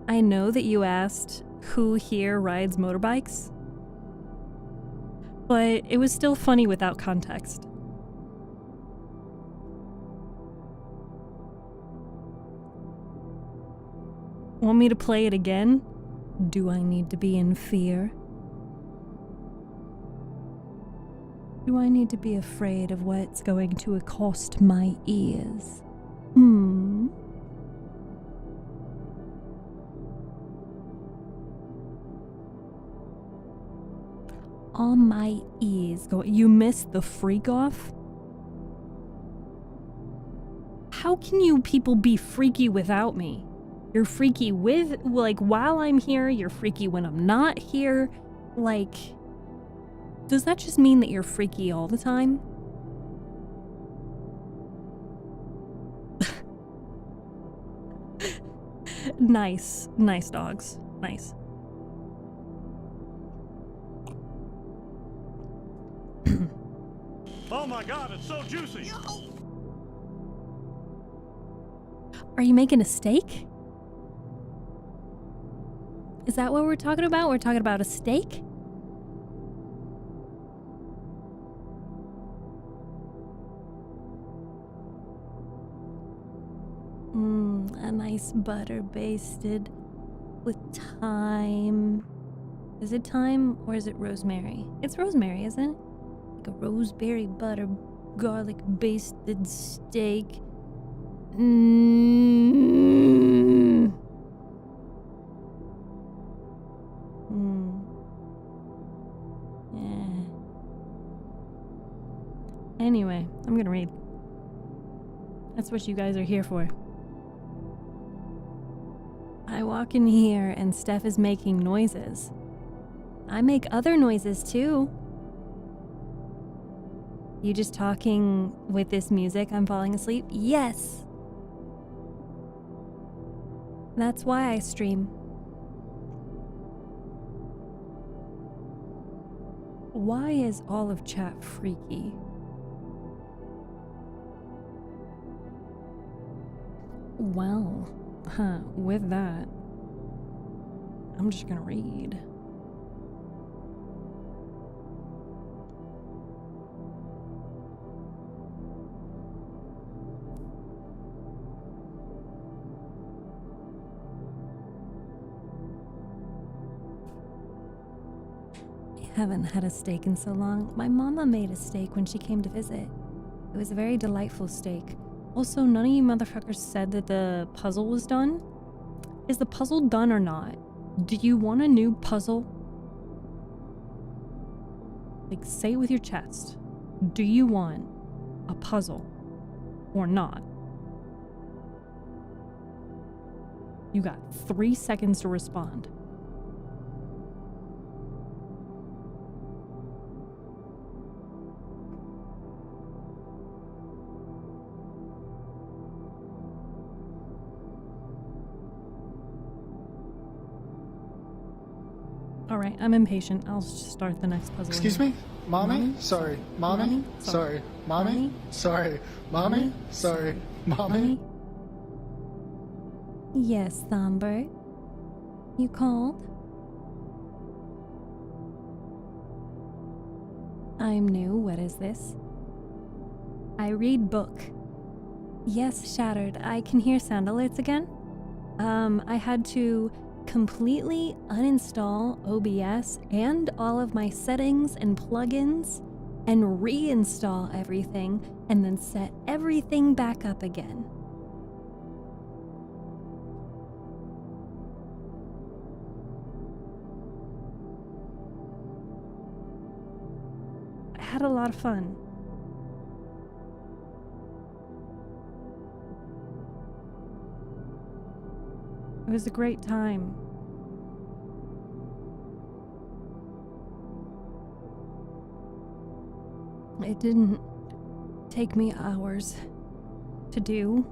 I know that you asked who here rides motorbikes, but it was still funny without context. Want me to play it again? Do I need to be in fear? Do I need to be afraid of what's going to accost my ears? All my ears go. You missed the freak off? How can you people be freaky without me? You're freaky with, like, while I'm here, you're freaky when I'm not here. Like, does that just mean that you're freaky all the time? Nice. Nice dogs. Nice. Oh my god, it's so juicy! Are you making a steak? Is that what we're talking about? We're talking about a steak? A nice butter basted with thyme. Is it thyme or is it rosemary? It's rosemary, isn't it? Like a rosemary butter garlic basted steak. Yeah. Anyway, I'm gonna read. That's what you guys are here for. walk in here and Steph is making noises. I make other noises too. You just talking with this music, I'm falling asleep? Yes! That's why I stream. Why is all of chat freaky? Well, with that, I'm just gonna read. Haven't had a steak in so long. My mama made a steak when she came to visit. It was a very delightful steak. Also, none of you motherfuckers said that the puzzle was done. Is the puzzle done or not? Do you want a new puzzle? Like, say it with your chest. Do you want a puzzle or not? You got 3 seconds to respond. Alright, I'm impatient. I'll just start the next puzzle. Excuse me? Mommy? Sorry. Mommy? Sorry. Mommy? Sorry. Mommy? Sorry. Mommy? Yes, Thambert. You called? I'm new. What is this? I read book. Yes, Shattered. I can hear sound alerts again. I had to completely uninstall OBS and all of my settings and plugins and reinstall everything and then set everything back up again. I had a lot of fun. It was a great time. It didn't take me hours to do.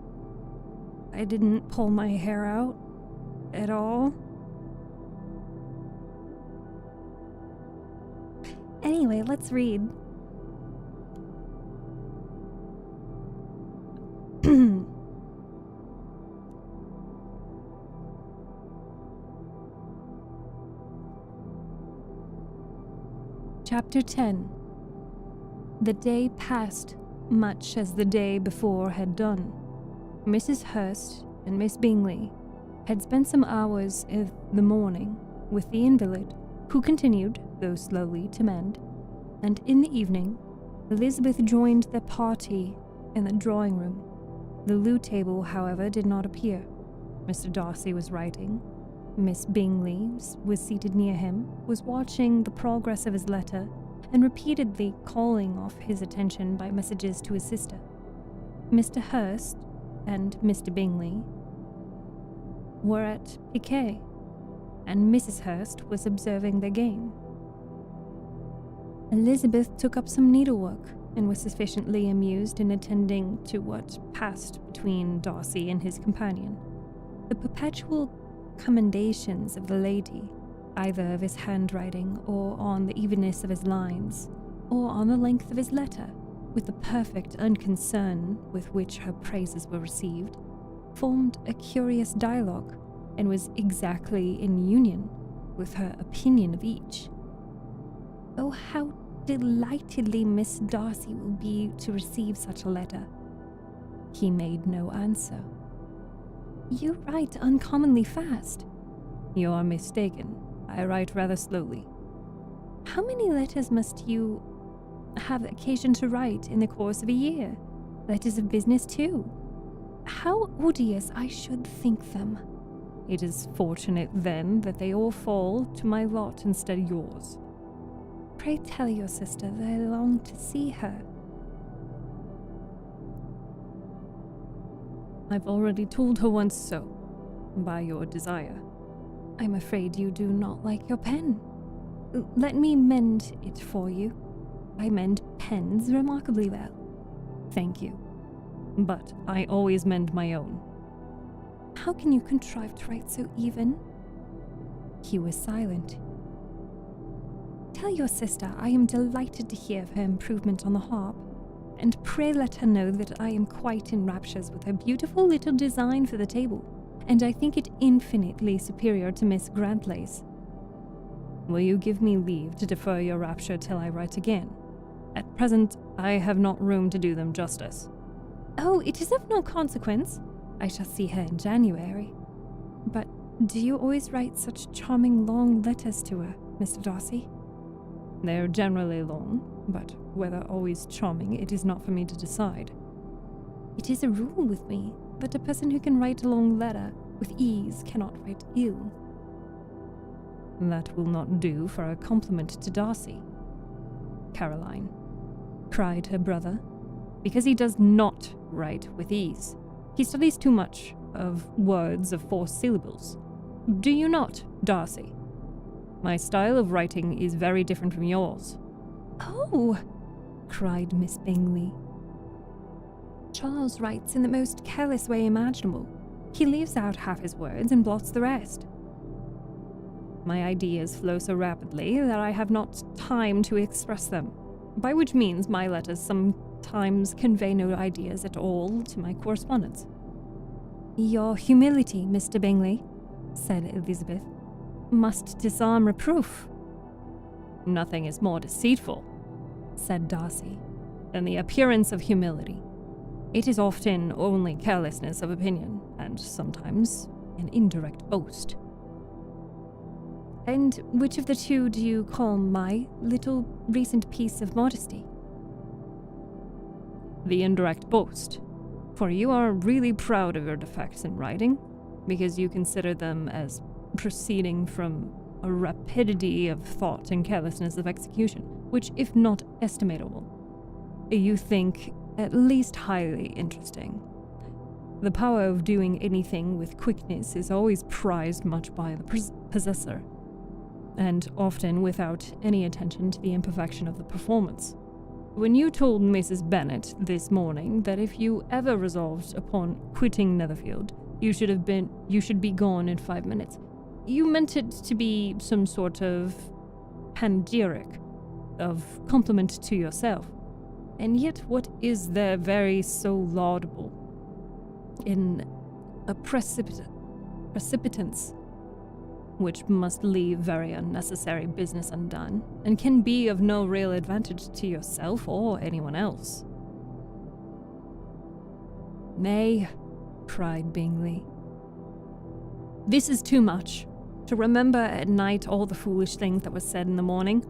I didn't pull my hair out at all. Anyway, let's read. Chapter 10. The day passed much as the day before had done. Mrs. Hurst and Miss Bingley had spent some hours of the morning with the invalid, who continued, though slowly, to mend, and in the evening, Elizabeth joined their party in the drawing room. The loo table, however, did not appear. Mr. Darcy was writing. Miss Bingley was seated near him, was watching the progress of his letter, and repeatedly calling off his attention by messages to his sister. Mr. Hurst and Mr. Bingley were at piquet, and Mrs. Hurst was observing their game. Elizabeth took up some needlework and was sufficiently amused in attending to what passed between Darcy and his companion. The perpetual commendations of the lady, either of his handwriting or on the evenness of his lines, or on the length of his letter, with the perfect unconcern with which her praises were received, formed a curious dialogue, and was exactly in union with her opinion of each. Oh, how delightedly Miss Darcy will be to receive such a letter. He made no answer. You write uncommonly fast. You are mistaken. I write rather slowly. How many letters must you have occasion to write in the course of a year? Letters of business, too. How odious I should think them. It is fortunate, then, that they all fall to my lot instead of yours. Pray tell your sister that I long to see her. I've already told her once so, by your desire. I'm afraid you do not like your pen. Let me mend it for you. I mend pens remarkably well. Thank you. But I always mend my own. How can you contrive to write so even? He was silent. Tell your sister I am delighted to hear of her improvement on the harp, and pray let her know that I am quite in raptures with her beautiful little design for the table, and I think it infinitely superior to Miss Grantley's. Will you give me leave to defer your rapture till I write again? At present, I have not room to do them justice. Oh, it is of no consequence. I shall see her in January. But do you always write such charming long letters to her, Mr. Darcy? They are generally long, but whether always charming, it is not for me to decide. It is a rule with me, but a person who can write a long letter with ease cannot write ill. That will not do for a compliment to Darcy. Caroline, cried her brother, because he does not write with ease. He studies too much of words of 4 syllables. Do you not, Darcy? My style of writing is very different from yours. Oh, cried Miss Bingley. Charles writes in the most careless way imaginable. He leaves out half his words and blots the rest. My ideas flow so rapidly that I have not time to express them, by which means my letters sometimes convey no ideas at all to my correspondents. Your humility, Mr. Bingley, said Elizabeth, must disarm reproof. Nothing is more deceitful, said Darcy, than the appearance of humility. It is often only carelessness of opinion, and sometimes an indirect boast. And which of the two do you call my little recent piece of modesty? The indirect boast, for you are really proud of your defects in writing, because you consider them as proceeding from a rapidity of thought and carelessness of execution, which, if not estimable, you think at least highly interesting. The power of doing anything with quickness is always prized much by the possessor, and often without any attention to the imperfection of the performance. When you told Mrs. Bennet this morning that if you ever resolved upon quitting Netherfield, you should be gone in 5 minutes, you meant it to be some sort of panegyric, of compliment to yourself. And yet what is there very so laudable in a precipitance which must leave very unnecessary business undone, and can be of no real advantage to yourself or anyone else? Nay, cried Bingley. This is too much, to remember at night all the foolish things that were said in the morning,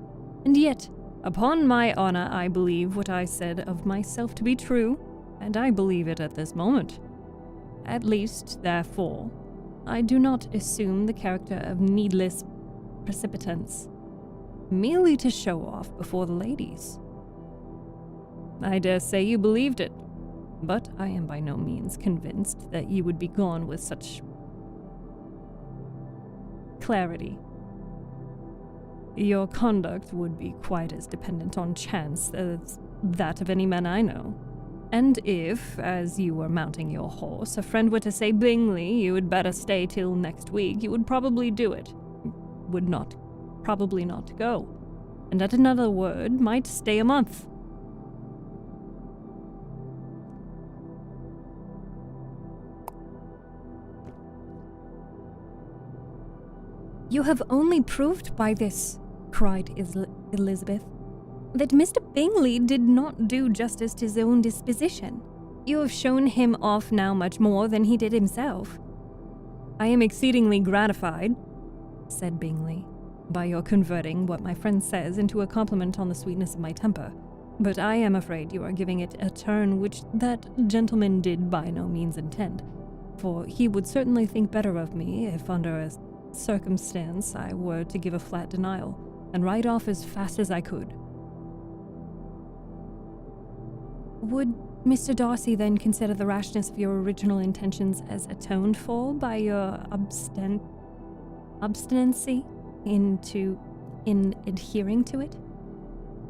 and yet, upon my honor, I believe what I said of myself to be true, and I believe it at this moment. At least, therefore, I do not assume the character of needless precipitance, merely to show off before the ladies. I dare say you believed it, but I am by no means convinced that you would be gone with such clarity. Your conduct would be quite as dependent on chance as that of any man I know. And if, as you were mounting your horse, a friend were to say, Bingley, you had better stay till next week, you would probably do it. Probably not go. And at another word, might stay a month. You have only proved by this, cried Elizabeth, that Mr. Bingley did not do justice to his own disposition. You have shown him off now much more than he did himself. I am exceedingly gratified, said Bingley, by your converting what my friend says into a compliment on the sweetness of my temper, but I am afraid you are giving it a turn which that gentleman did by no means intend, for he would certainly think better of me if under a circumstance I were to give a flat denial, and ride off as fast as I could. Would Mr. Darcy then consider the rashness of your original intentions as atoned for by your obstinacy in adhering to it?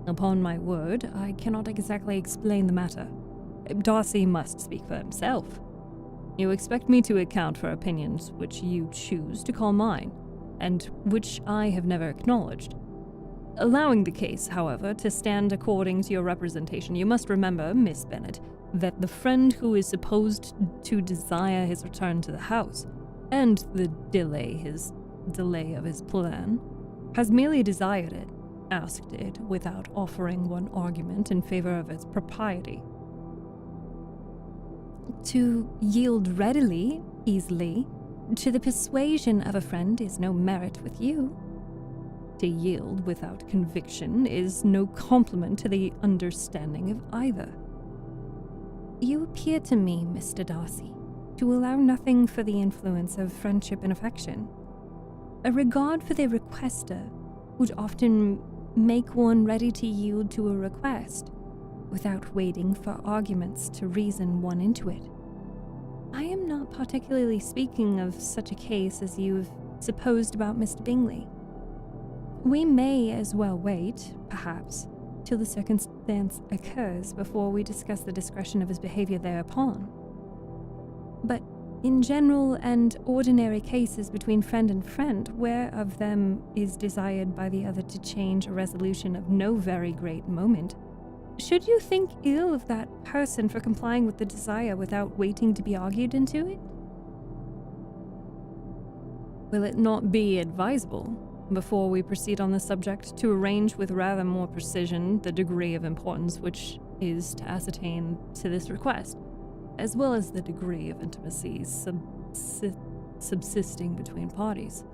Upon my word, I cannot exactly explain the matter. Darcy must speak for himself. You expect me to account for opinions which you choose to call mine, and which I have never acknowledged. Allowing the case, however, to stand according to your representation, you must remember, Miss Bennet, that the friend who is supposed to desire his return to the house, and the delay of his plan, has merely desired it, asked it without offering one argument in favor of its propriety. To yield readily, easily, to the persuasion of a friend is no merit with you. To yield without conviction is no compliment to the understanding of either. You appear to me, Mr. Darcy, to allow nothing for the influence of friendship and affection. A regard for the requester would often make one ready to yield to a request, without waiting for arguments to reason one into it. I am not particularly speaking of such a case as you've supposed about Mr. Bingley. We may as well wait, perhaps, till the circumstance occurs before we discuss the discretion of his behavior thereupon. But in general and ordinary cases between friend and friend, where of them is desired by the other to change a resolution of no very great moment, should you think ill of that person for complying with the desire without waiting to be argued into it? Will it not be advisable, before we proceed on the subject, to arrange with rather more precision the degree of importance which is to ascertain to this request, as well as the degree of intimacy subsisting between parties?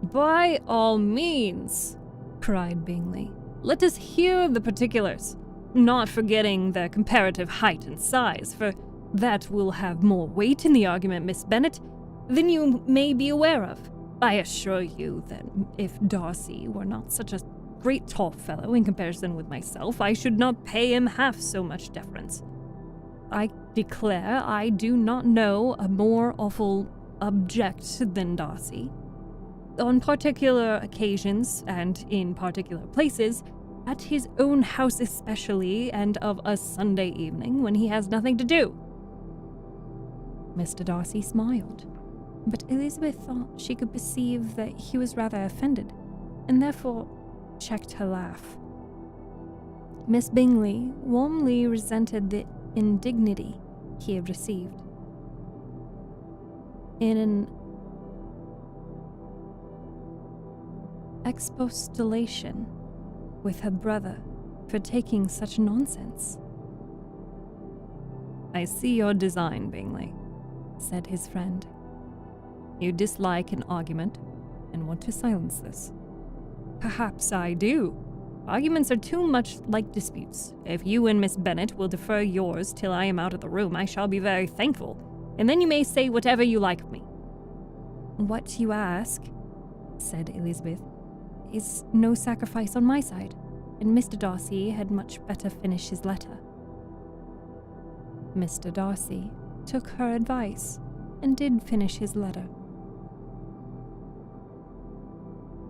By all means, cried Bingley. Let us hear the particulars, not forgetting their comparative height and size, for that will have more weight in the argument, Miss Bennet, than you may be aware of. I assure you that if Darcy were not such a great tall fellow in comparison with myself, I should not pay him half so much deference. I declare I do not know a more awful object than Darcy. On particular occasions, and in particular places, at his own house especially, and of a Sunday evening when he has nothing to do. Mr. Darcy smiled, but Elizabeth thought she could perceive that he was rather offended, and therefore checked her laugh. Miss Bingley warmly resented the indignity he had received. In an expostulation with her brother for taking such nonsense. I see your design, Bingley, said his friend. You dislike an argument and want to silence this. Perhaps I do. Arguments are too much like disputes. If you and Miss Bennet will defer yours till I am out of the room, I shall be very thankful, and then you may say whatever you like of me. What you ask, said Elizabeth, is no sacrifice on my side, and Mr. Darcy had much better finish his letter. Mr. Darcy took her advice and did finish his letter.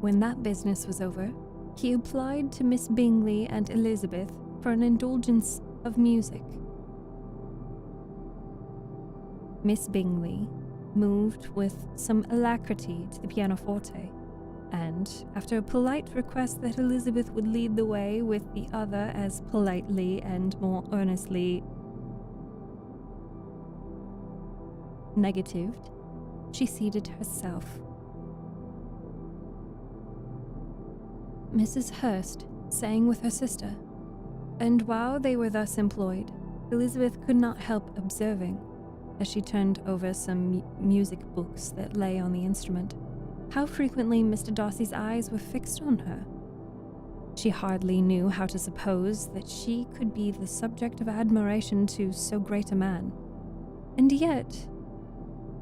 When that business was over, he applied to Miss Bingley and Elizabeth for an indulgence of music. Miss Bingley moved with some alacrity to the pianoforte, and, after a polite request that Elizabeth would lead the way with the other as politely and more earnestly negatived, she seated herself. Mrs. Hurst sang with her sister, and while they were thus employed, Elizabeth could not help observing, as she turned over some music books that lay on the instrument, how frequently Mr. Darcy's eyes were fixed on her. She hardly knew how to suppose that she could be the subject of admiration to so great a man, and yet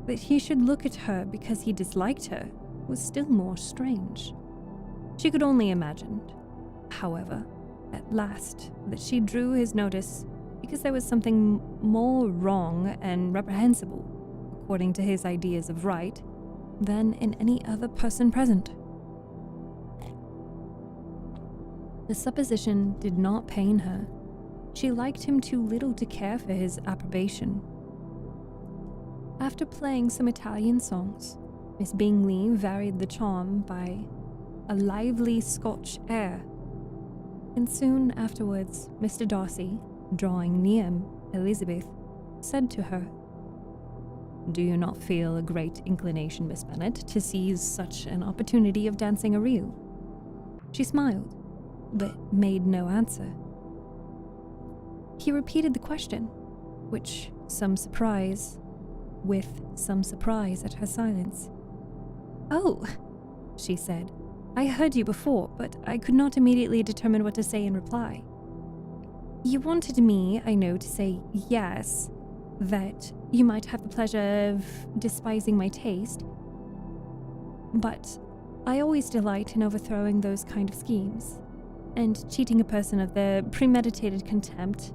that he should look at her because he disliked her was still more strange. She could only imagine, however, at last, that she drew his notice because there was something more wrong and reprehensible, according to his ideas of right, than in any other person present. The supposition did not pain her. She liked him too little to care for his approbation. After playing some Italian songs, Miss Bingley varied the charm by a lively Scotch air, and soon afterwards Mr. Darcy, drawing near Elizabeth, said to her, "Do you not feel a great inclination, Miss Bennet, to seize such an opportunity of dancing a reel?" She smiled, but made no answer. He repeated the question, with some surprise at her silence. "Oh," she said, "I heard you before, but I could not immediately determine what to say in reply. You wanted me, I know, to say yes, that you might have the pleasure of despising my taste, but I always delight in overthrowing those kind of schemes, and cheating a person of their premeditated contempt.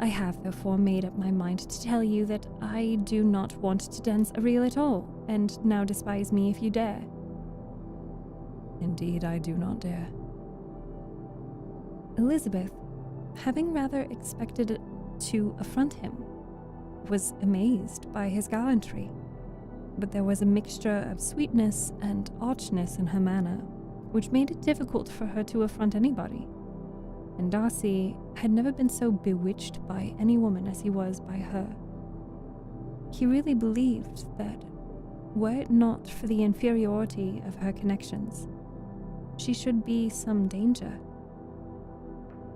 I have therefore made up my mind to tell you that I do not want to dance a reel at all, and now despise me if you dare." "Indeed, I do not dare." Elizabeth, having rather expected to affront him, was amazed by his gallantry, but there was a mixture of sweetness and archness in her manner, which made it difficult for her to affront anybody, and Darcy had never been so bewitched by any woman as he was by her. He really believed that, were it not for the inferiority of her connections, she should be some danger.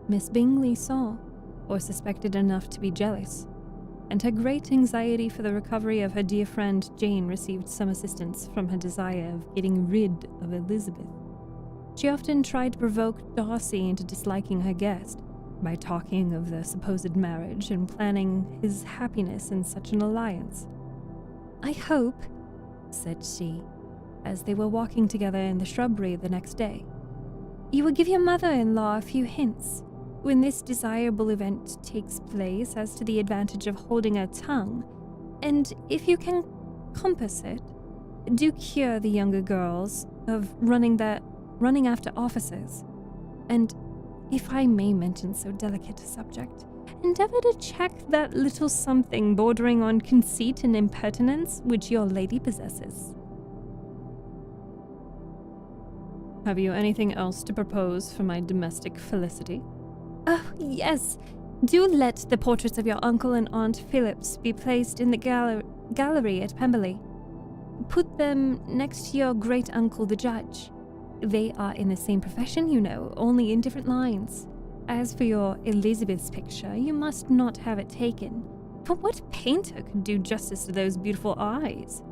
Miss Bingley saw, or suspected enough to be jealous, and her great anxiety for the recovery of her dear friend Jane received some assistance from her desire of getting rid of Elizabeth. She often tried to provoke Darcy into disliking her guest by talking of the supposed marriage and planning his happiness in such an alliance. "I hope," said she, as they were walking together in the shrubbery the next day, "you will give your mother-in-law a few hints, when this desirable event takes place, as to the advantage of holding her tongue, and if you can compass it, do cure the younger girls of running after officers, and, if I may mention so delicate a subject, endeavor to check that little something bordering on conceit and impertinence which your lady possesses." "Have you anything else to propose for my domestic felicity?" "Oh, yes. Do let the portraits of your uncle and Aunt Phillips be placed in the gallery at Pemberley. Put them next to your great-uncle the judge. They are in the same profession, you know, only in different lines. As for your Elizabeth's picture, you must not have it taken, for what painter could do justice to those beautiful eyes?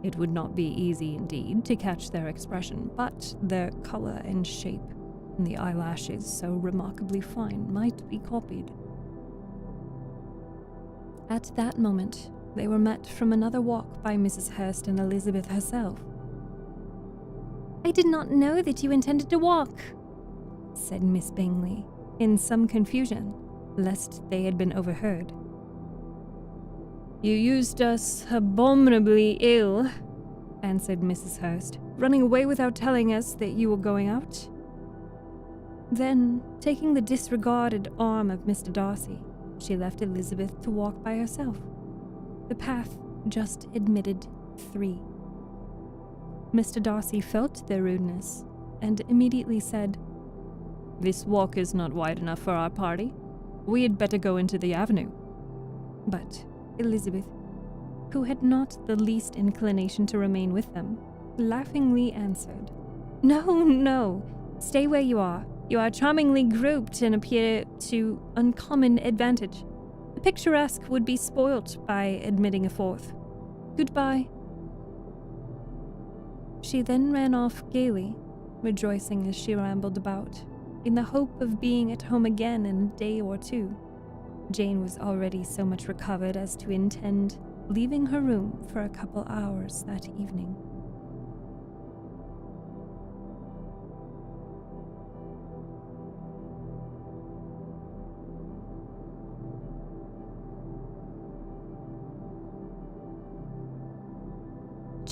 It would not be easy, indeed, to catch their expression, but their color and shape, and the eyelashes so remarkably fine, might be copied." At that moment, they were met from another walk by Mrs. Hurst and Elizabeth herself. "I did not know that you intended to walk," said Miss Bingley, in some confusion, lest they had been overheard. "You used us abominably ill," answered Mrs. Hurst, "running away without telling us that you were going out." Then, taking the disregarded arm of Mr. Darcy, she left Elizabeth to walk by herself. The path just admitted 3. Mr. Darcy felt their rudeness, and immediately said, "This walk is not wide enough for our party. We had better go into the avenue." But Elizabeth, who had not the least inclination to remain with them, laughingly answered, "No, no, stay where you are. You are charmingly grouped and appear to uncommon advantage. The picturesque would be spoilt by admitting a 4th. Goodbye." She then ran off gaily, rejoicing as she rambled about, in the hope of being at home again in a day or 2. Jane was already so much recovered as to intend leaving her room for a couple hours that evening.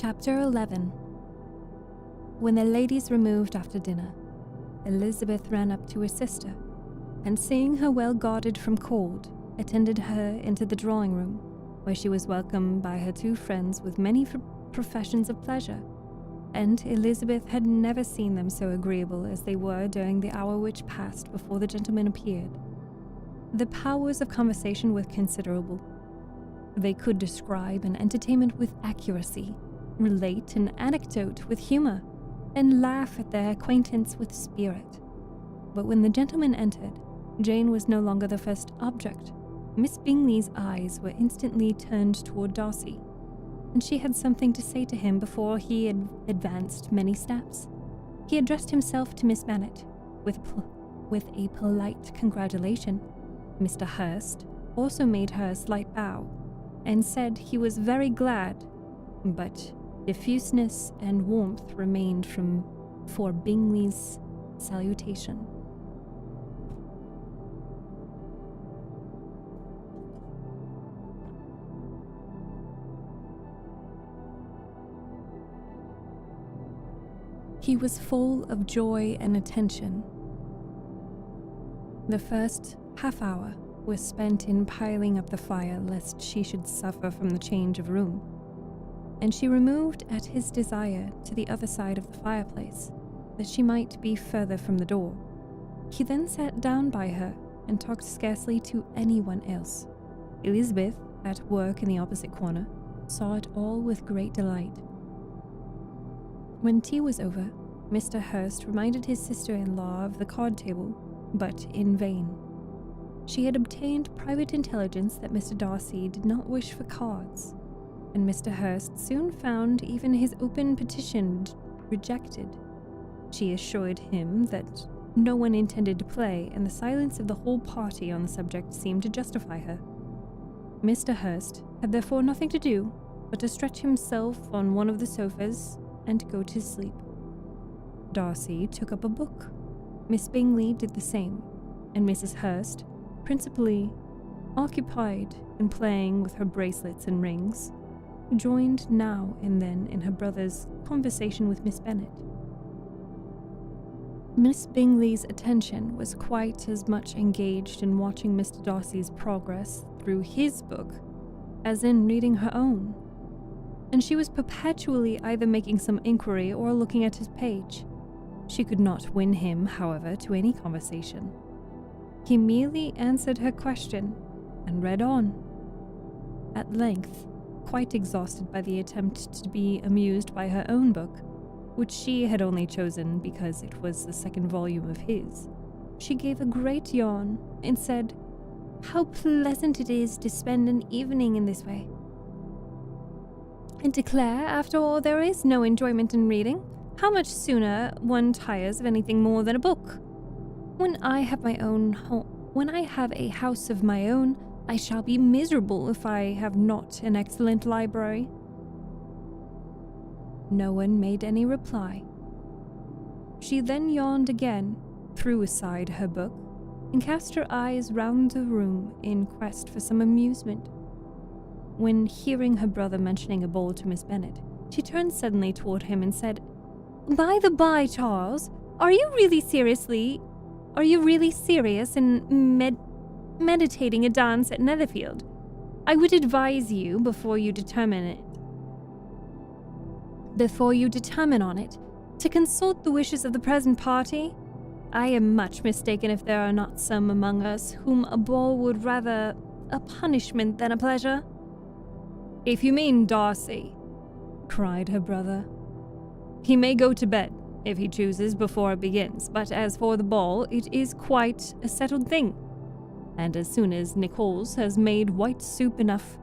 Chapter 11. When the ladies removed after dinner, Elizabeth ran up to her sister, and seeing her well guarded from cold, attended her into the drawing room, where she was welcomed by her two friends with many professions of pleasure, and Elizabeth had never seen them so agreeable as they were during the hour which passed before the gentlemen appeared. The powers of conversation were considerable. They could describe an entertainment with accuracy, relate an anecdote with humor, and laugh at their acquaintance with spirit. But when the gentlemen entered, Jane was no longer the first object. Miss Bingley's eyes were instantly turned toward Darcy, and she had something to say to him before he had advanced many steps. He addressed himself to Miss Bennet with a polite congratulation. Mr. Hurst also made her a slight bow, and said he was very glad, but diffuseness and warmth remained for Bingley's salutation. He was full of joy and attention. The first half hour was spent in piling up the fire lest she should suffer from the change of room, and she removed at his desire to the other side of the fireplace, that she might be further from the door. He then sat down by her and talked scarcely to anyone else. Elizabeth, at work in the opposite corner, saw it all with great delight. When tea was over, Mr. Hurst reminded his sister-in-law of the card table, but in vain. She had obtained private intelligence that Mr. Darcy did not wish for cards, and Mr. Hurst soon found even his open petition rejected. She assured him that no one intended to play, and the silence of the whole party on the subject seemed to justify her. Mr. Hurst had therefore nothing to do but to stretch himself on one of the sofas and go to sleep. Darcy took up a book. Miss Bingley did the same, and Mrs. Hurst, principally occupied in playing with her bracelets and rings, joined now and then in her brother's conversation with Miss Bennet. Miss Bingley's attention was quite as much engaged in watching Mr. Darcy's progress through his book as in reading her own, and she was perpetually either making some inquiry or looking at his page. She could not win him, however, to any conversation. He merely answered her question and read on. At length, quite exhausted by the attempt to be amused by her own book, which she had only chosen because it was the second volume of his, she gave a great yawn and said, "How pleasant it is to spend an evening in this way. I declare, after all, there is no enjoyment in reading. How much sooner one tires of anything more than a book. When I have a house of my own, I shall be miserable if I have not an excellent library." No one made any reply. She then yawned again, threw aside her book, and cast her eyes round the room in quest for some amusement. When hearing her brother mentioning a ball to Miss Bennet, she turned suddenly toward him and said, "By the by, Charles, are you really serious in meditating a dance at Netherfield? I would advise you, before you determine on it, to consult the wishes of the present party. I am much mistaken if there are not some among us whom a ball would rather a punishment than a pleasure." "If you mean Darcy," cried her brother, "he may go to bed, if he chooses, before it begins, but as for the ball, it is quite a settled thing, and as soon as Nichols has made white soup enough,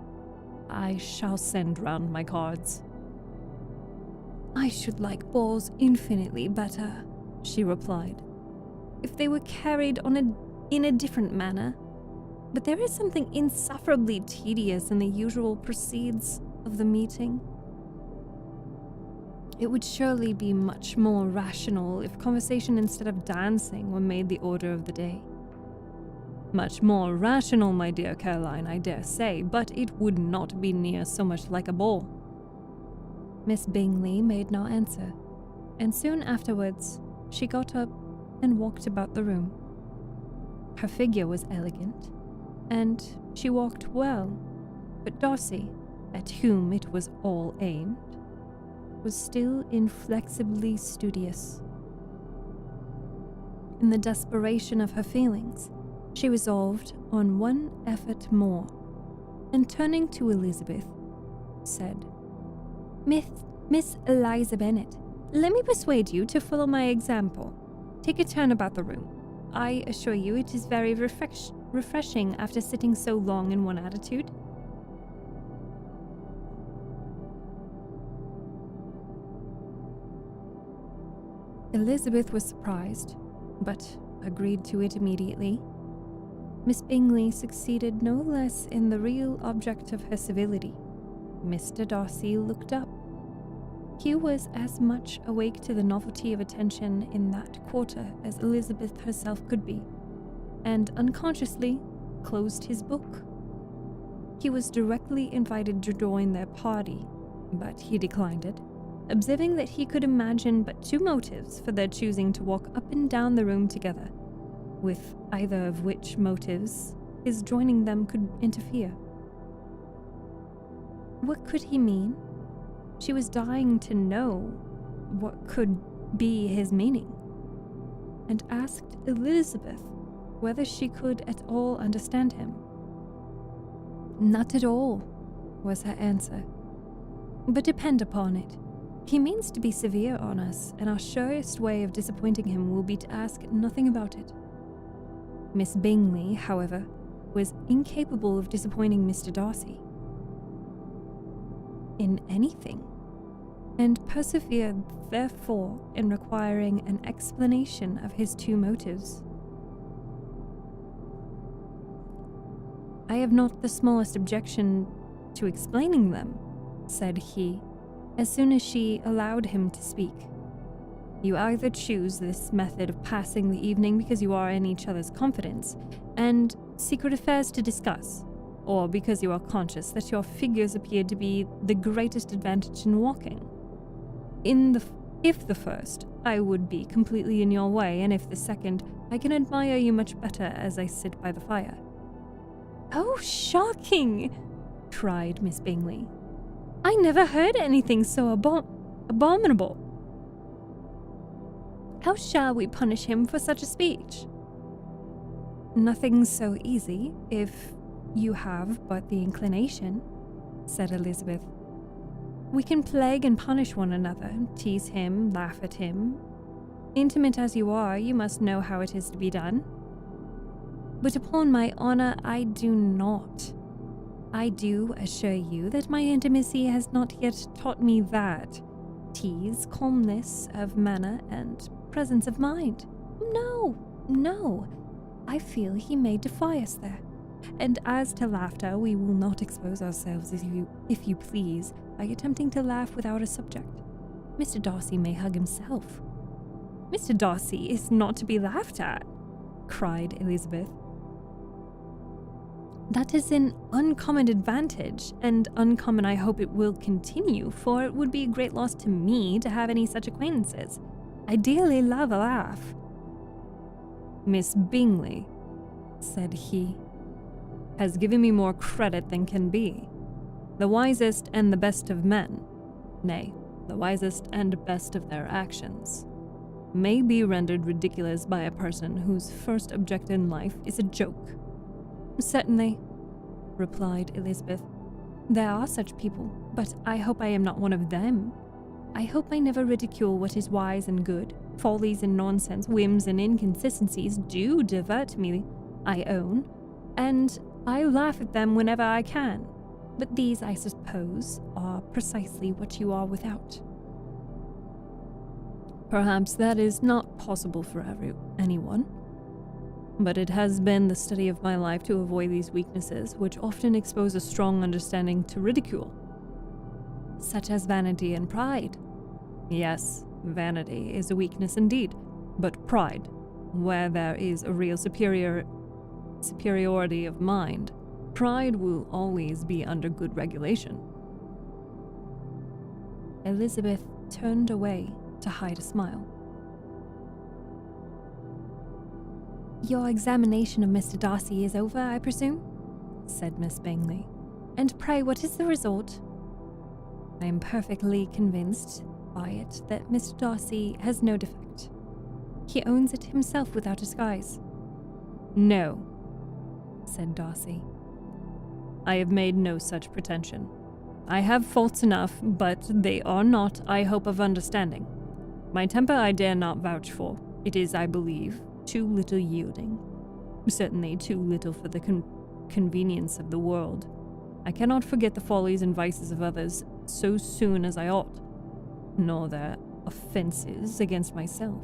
I shall send round my cards." "I should like balls infinitely better," she replied, "if they were carried on in a different manner. But there is something insufferably tedious in the usual proceeds of the meeting. It would surely be much more rational if conversation instead of dancing were made the order of the day." "Much more rational, my dear Caroline, I dare say, but it would not be near so much like a ball." Miss Bingley made no answer, and soon afterwards she got up and walked about the room. Her figure was elegant, and she walked well, but Darcy, at whom it was all aimed, was still inflexibly studious. In the desperation of her feelings, she resolved on one effort more, and turning to Elizabeth, said, Miss Eliza Bennet, let me persuade you to follow my example. Take a turn about the room. I assure you it is very refreshing after sitting so long in one attitude. Elizabeth was surprised, but agreed to it immediately. Miss Bingley succeeded no less in the real object of her civility. Mr. Darcy looked up. He was as much awake to the novelty of attention in that quarter as Elizabeth herself could be, and unconsciously closed his book. He was directly invited to join their party, but he declined it, observing that he could imagine but two motives for their choosing to walk up and down the room together, with either of which motives his joining them could interfere. What could he mean? She was dying to know what could be his meaning, and asked Elizabeth whether she could at all understand him. Not at all, was her answer. But depend upon it, he means to be severe on us, and our surest way of disappointing him will be to ask nothing about it. Miss Bingley, however, was incapable of disappointing Mr. Darcy in anything, and persevered therefore in requiring an explanation of his two motives. I have not the smallest objection to explaining them, said he, as soon as she allowed him to speak. You either choose this method of passing the evening because you are in each other's confidence and secret affairs to discuss, or because you are conscious that your figures appear to be the greatest advantage in walking. If the first, I would be completely in your way, and if the second, I can admire you much better as I sit by the fire. Oh, shocking! Cried Miss Bingley. I never heard anything so abominable. How shall we punish him for such a speech? Nothing so easy, if you have but the inclination, said Elizabeth. We can plague and punish one another, tease him, laugh at him. Intimate as you are, you must know how it is to be done. But upon my honor, I do not. I do assure you that my intimacy has not yet taught me that. Tease, calmness of manner, and presence of mind. No. I feel he may defy us there. And as to laughter, we will not expose ourselves, if you please, by attempting to laugh without a subject. Mr. Darcy may hug himself. Mr. Darcy is not to be laughed at, cried Elizabeth. That is an uncommon advantage, and uncommon I hope it will continue, for it would be a great loss to me to have any such acquaintances. I dearly love a laugh. Miss Bingley, said he, has given me more credit than can be. The wisest and the best of men, nay, the wisest and best of their actions, may be rendered ridiculous by a person whose first object in life is a joke. Certainly, replied Elizabeth. There are such people, but I hope I am not one of them. I hope I never ridicule what is wise and good. Follies and nonsense, whims and inconsistencies do divert me, I own, and I laugh at them whenever I can. But these, I suppose, are precisely what you are without. Perhaps that is not possible for anyone, but it has been the study of my life to avoid these weaknesses, which often expose a strong understanding to ridicule. Such as vanity and pride. Yes, vanity is a weakness indeed, but pride, where there is a real superiority of mind, pride will always be under good regulation. Elizabeth turned away to hide a smile. "Your examination of Mr. Darcy is over, I presume?" said Miss Bingley. "And pray, what is the result?" "I am perfectly convinced by it that Mr. Darcy has no defect. He owns it himself without disguise." "No," said Darcy. "I have made no such pretension. I have faults enough, but they are not, I hope, of understanding. My temper I dare not vouch for. It is, I believe, too little yielding. Certainly too little for the convenience of the world. I cannot forget the follies and vices of others so soon as I ought, nor their offences against myself.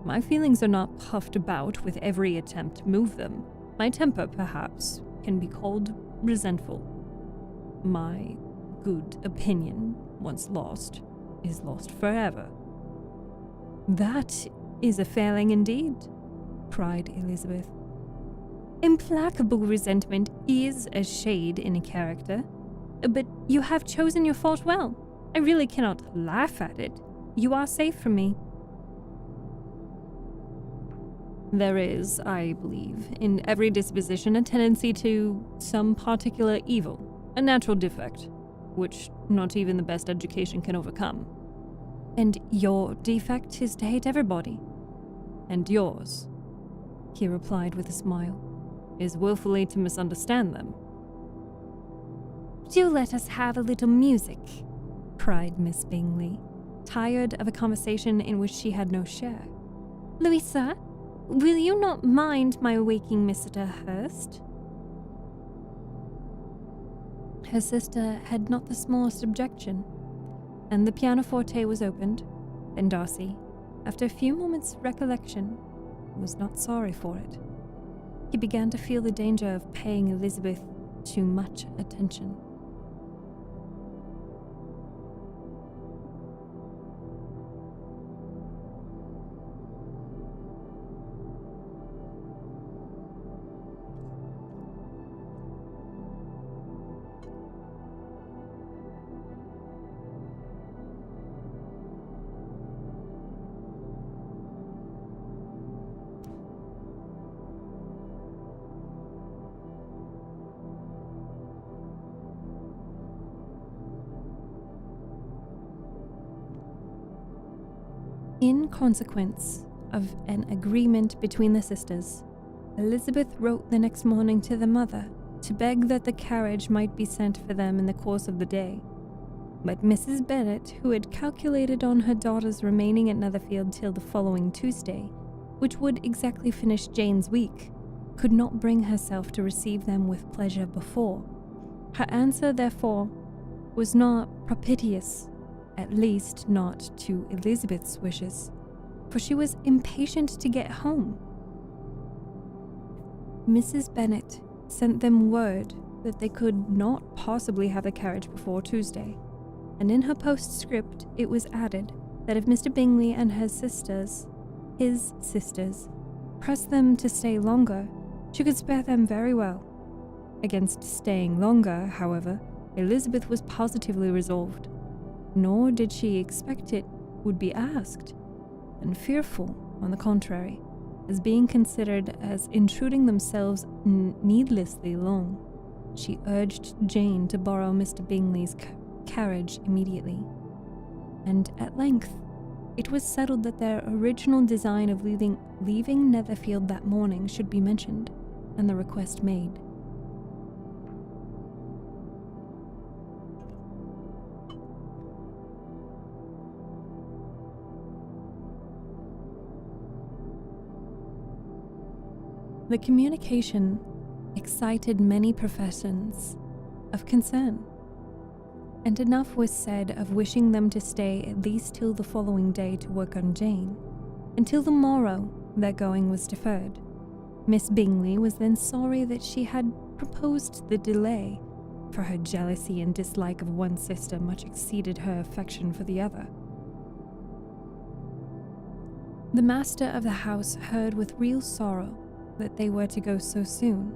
My feelings are not puffed about with every attempt to move them. My temper, perhaps, can be called resentful. My good opinion, once lost, is lost forever." "That is a failing indeed," cried Elizabeth. "Implacable resentment is a shade in a character, but you have chosen your fault well. I really cannot laugh at it. You are safe from me." "There is, I believe, in every disposition a tendency to some particular evil, a natural defect, which not even the best education can overcome." "And your defect is to hate everybody." "And yours," he replied with a smile, "is willfully to misunderstand them." "Do let us have a little music," cried Miss Bingley, tired of a conversation in which she had no share. "Louisa, will you not mind my waking Mr. Hurst?" Her sister had not the smallest objection, and the pianoforte was opened, and Darcy, after a few moments' recollection, was not sorry for it. He began to feel the danger of paying Elizabeth too much attention. In consequence of an agreement between the sisters, Elizabeth wrote the next morning to the mother to beg that the carriage might be sent for them in the course of the day. But Mrs. Bennet, who had calculated on her daughters remaining at Netherfield till the following Tuesday, which would exactly finish Jane's week, could not bring herself to receive them with pleasure before. Her answer, therefore, was not propitious, at least not to Elizabeth's wishes, for she was impatient to get home. Mrs. Bennet sent them word that they could not possibly have the carriage before Tuesday, and in her postscript it was added that if Mr. Bingley and his sisters, pressed them to stay longer, she could spare them very well. Against staying longer, however, Elizabeth was positively resolved, nor did she expect it would be asked, and fearful, on the contrary, as being considered as intruding themselves needlessly long, she urged Jane to borrow Mr. Bingley's carriage immediately, and at length it was settled that their original design of leaving Netherfield that morning should be mentioned, and the request made. The communication excited many professions of concern, and enough was said of wishing them to stay at least till the following day to work on Jane. Until the morrow, their going was deferred. Miss Bingley was then sorry that she had proposed the delay, for her jealousy and dislike of one sister much exceeded her affection for the other. The master of the house heard with real sorrow that they were to go so soon,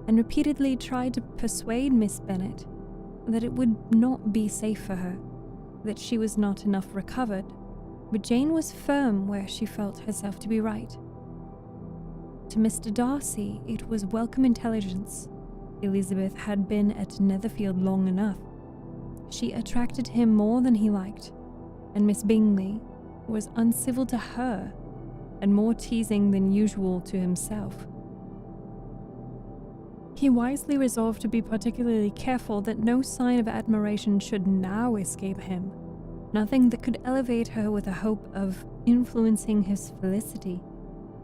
and repeatedly tried to persuade Miss Bennet that it would not be safe for her, that she was not enough recovered, but Jane was firm where she felt herself to be right. To Mr. Darcy, it was welcome intelligence. Elizabeth had been at Netherfield long enough. She attracted him more than he liked, and Miss Bingley was uncivil to her and more teasing than usual to himself. He wisely resolved to be particularly careful that no sign of admiration should now escape him, nothing that could elevate her with a hope of influencing his felicity,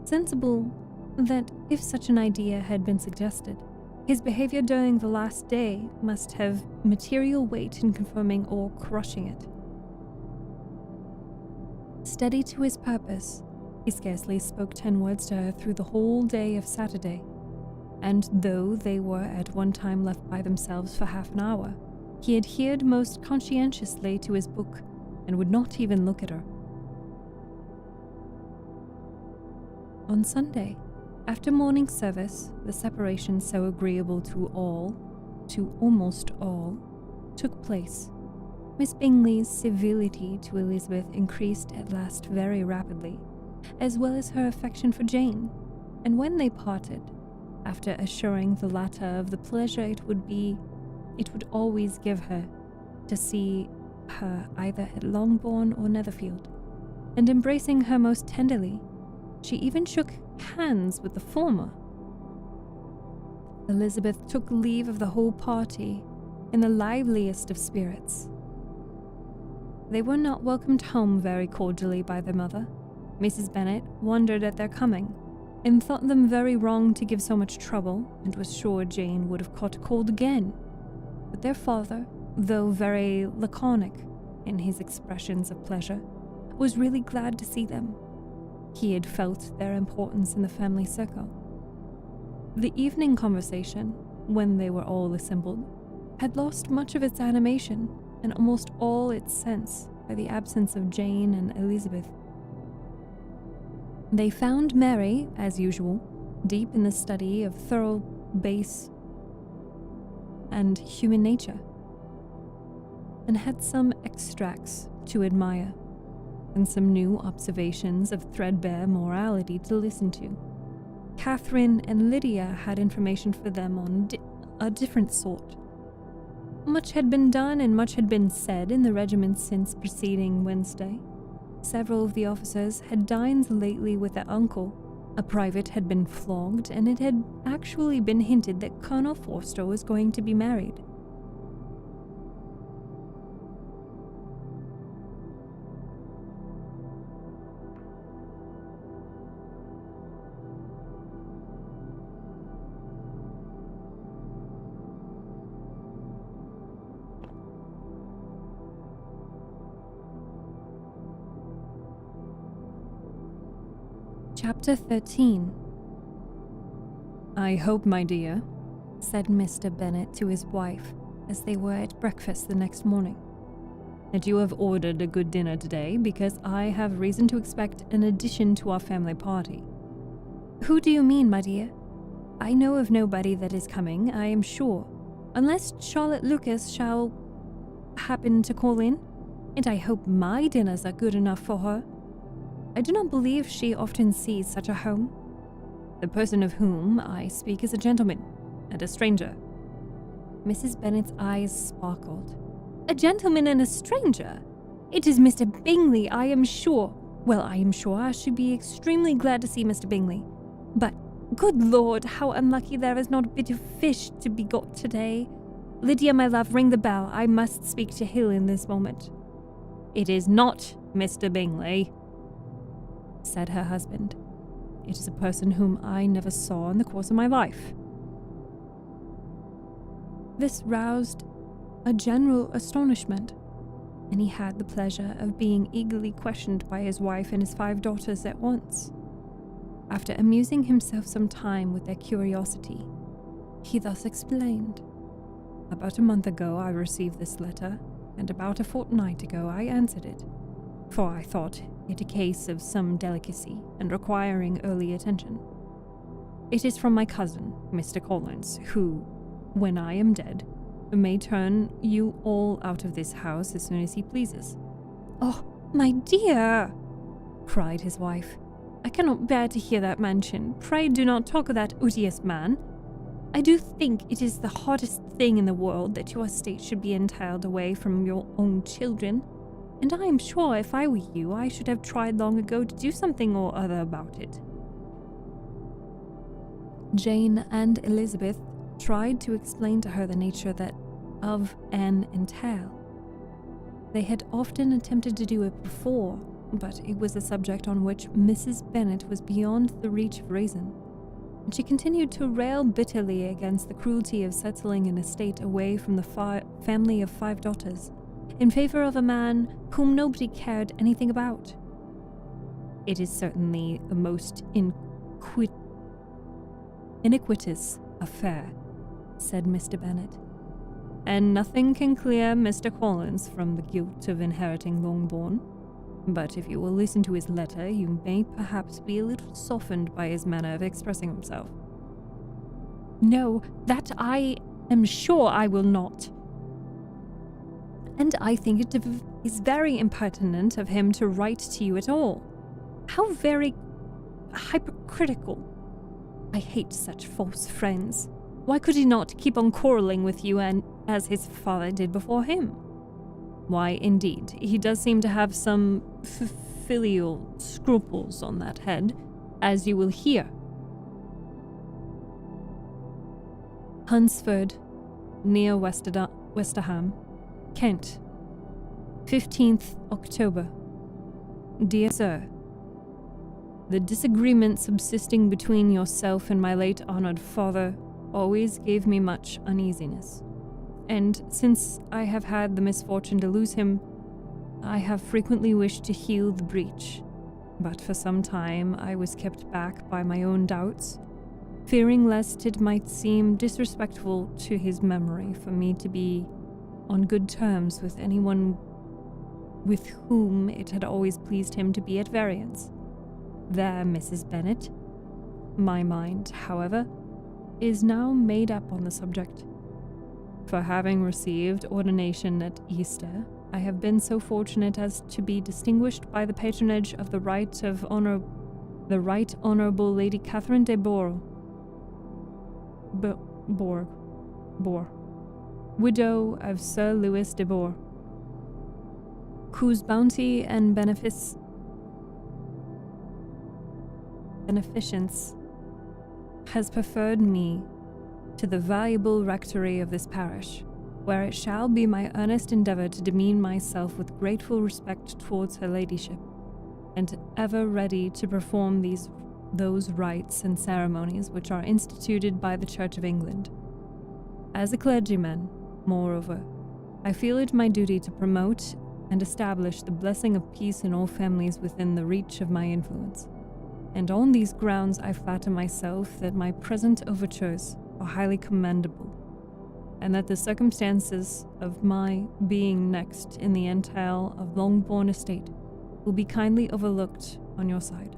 sensible that if such an idea had been suggested, his behavior during the last day must have material weight in confirming or crushing it. Steady to his purpose, he scarcely spoke 10 words to her through the whole day of Saturday, and though they were at one time left by themselves for half an hour, he adhered most conscientiously to his book and would not even look at her. On Sunday, after morning service, the separation so agreeable to almost all, took place. Miss Bingley's civility to Elizabeth increased at last very rapidly, as well as her affection for Jane, and when they parted, after assuring the latter of the pleasure it would always give her to see her either at Longbourn or Netherfield, and embracing her most tenderly, she even shook hands with the former. Elizabeth took leave of the whole party in the liveliest of spirits. They were not welcomed home very cordially by their mother. Mrs. Bennet wondered at their coming, and thought them very wrong to give so much trouble, and was sure Jane would have caught cold again. But their father, though very laconic in his expressions of pleasure, was really glad to see them. He had felt their importance in the family circle. The evening conversation, when they were all assembled, had lost much of its animation and almost all its sense by the absence of Jane and Elizabeth. They found Mary, as usual, deep in the study of thorough base and human nature, and had some extracts to admire, and some new observations of threadbare morality to listen to. Catherine and Lydia had information for them on a different sort. Much had been done and much had been said in the regiment since preceding Wednesday. Several of the officers had dined lately with their uncle. A private had been flogged, and it had actually been hinted that Colonel Forster was going to be married. Chapter 13. "I hope, my dear," said Mr. Bennet to his wife as they were at breakfast the next morning, "that you have ordered a good dinner today, because I have reason to expect an addition to our family party." "Who do you mean, my dear? I know of nobody that is coming, I am sure, unless Charlotte Lucas shall happen to call in, and I hope my dinners are good enough for her. I do not believe she often sees such a home. The person of whom I speak is a gentleman, and a stranger." Mrs. Bennet's eyes sparkled. "A gentleman and a stranger? It is Mr. Bingley, I am sure. Well, I am sure I should be extremely glad to see Mr. Bingley. But, good Lord, how unlucky there is not a bit of fish to be got today. Lydia, my love, ring the bell. I must speak to Hill in this moment." "It is not Mr. Bingley," said her husband. "It is a person whom I never saw in the course of my life." This roused a general astonishment, and he had the pleasure of being eagerly questioned by his wife and his 5 daughters at once. After amusing himself some time with their curiosity, he thus explained: "About a month ago I received this letter, and about a fortnight ago I answered it, for I thought it a case of some delicacy and requiring early attention. It is from my cousin, Mr. Collins, who, when I am dead, may turn you all out of this house as soon as he pleases." "Oh, my dear!" cried his wife. "I cannot bear to hear that mentioned. Pray do not talk of that odious man. I do think it is the hardest thing in the world that your estate should be entailed away from your own children, and I am sure if I were you, I should have tried long ago to do something or other about it." Jane and Elizabeth tried to explain to her the nature of an entail. They had often attempted to do it before, but it was a subject on which Mrs. Bennet was beyond the reach of reason, and she continued to rail bitterly against the cruelty of settling an estate away from the family of 5 daughters, in favor of a man whom nobody cared anything about. "It is certainly a most iniquitous affair," said Mr. Bennet, "and nothing can clear Mr. Collins from the guilt of inheriting Longbourn. But if you will listen to his letter, you may perhaps be a little softened by his manner of expressing himself." "No, that I am sure I will not. And I think it is very impertinent of him to write to you at all. How very hypocritical. I hate such false friends. Why could he not keep on quarrelling with you as his father did before him? Why, indeed, he does seem to have some filial scruples on that head, as you will hear." Hunsford, near Westerham, Kent, 15th October. Dear Sir, the disagreement subsisting between yourself and my late honoured father always gave me much uneasiness, and since I have had the misfortune to lose him, I have frequently wished to heal the breach, but for some time I was kept back by my own doubts, fearing lest it might seem disrespectful to his memory for me to be on good terms with anyone with whom it had always pleased him to be at variance. There, Mrs. Bennet. My mind, however, is now made up on the subject. For having received ordination at Easter, I have been so fortunate as to be distinguished by the patronage of the Right Honourable Lady Catherine de Bourgh, widow of Sir Louis de Bourgh, whose bounty and beneficence has preferred me to the valuable rectory of this parish, where it shall be my earnest endeavour to demean myself with grateful respect towards her ladyship, and ever ready to perform those rites and ceremonies which are instituted by the Church of England. As a clergyman, moreover, I feel it my duty to promote and establish the blessing of peace in all families within the reach of my influence. And on these grounds I flatter myself that my present overtures are highly commendable, and that the circumstances of my being next in the entail of Longbourn estate will be kindly overlooked on your side,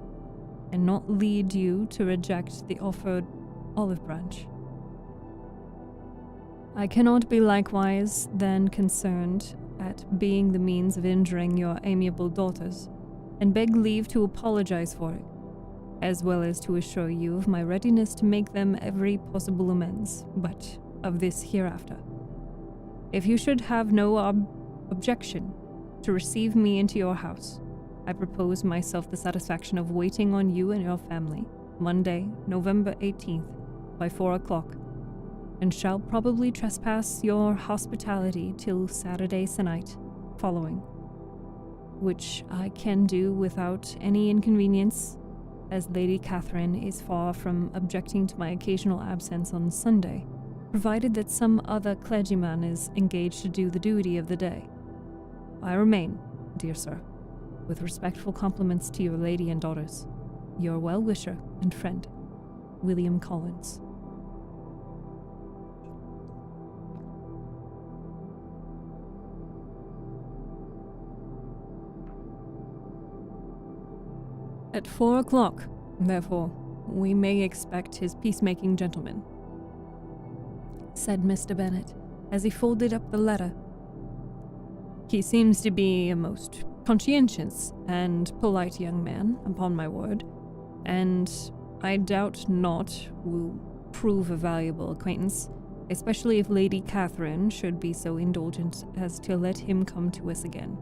and not lead you to reject the offered olive branch. I cannot be likewise then concerned at being the means of injuring your amiable daughters, and beg leave to apologize for it, as well as to assure you of my readiness to make them every possible amends, but of this hereafter. If you should have no objection to receive me into your house, I propose myself the satisfaction of waiting on you and your family, Monday, November 18th, by 4 o'clock, and shall probably trespass your hospitality till Saturday se'nnight following, which I can do without any inconvenience, as Lady Catherine is far from objecting to my occasional absence on Sunday, provided that some other clergyman is engaged to do the duty of the day. I remain, dear sir, with respectful compliments to your lady and daughters, your well-wisher and friend, William Collins. At 4 o'clock, therefore, we may expect his peacemaking gentleman, said Mr. Bennet, as he folded up the letter. "He seems to be a most conscientious and polite young man, upon my word, and I doubt not will prove a valuable acquaintance, especially if Lady Catherine should be so indulgent as to let him come to us again."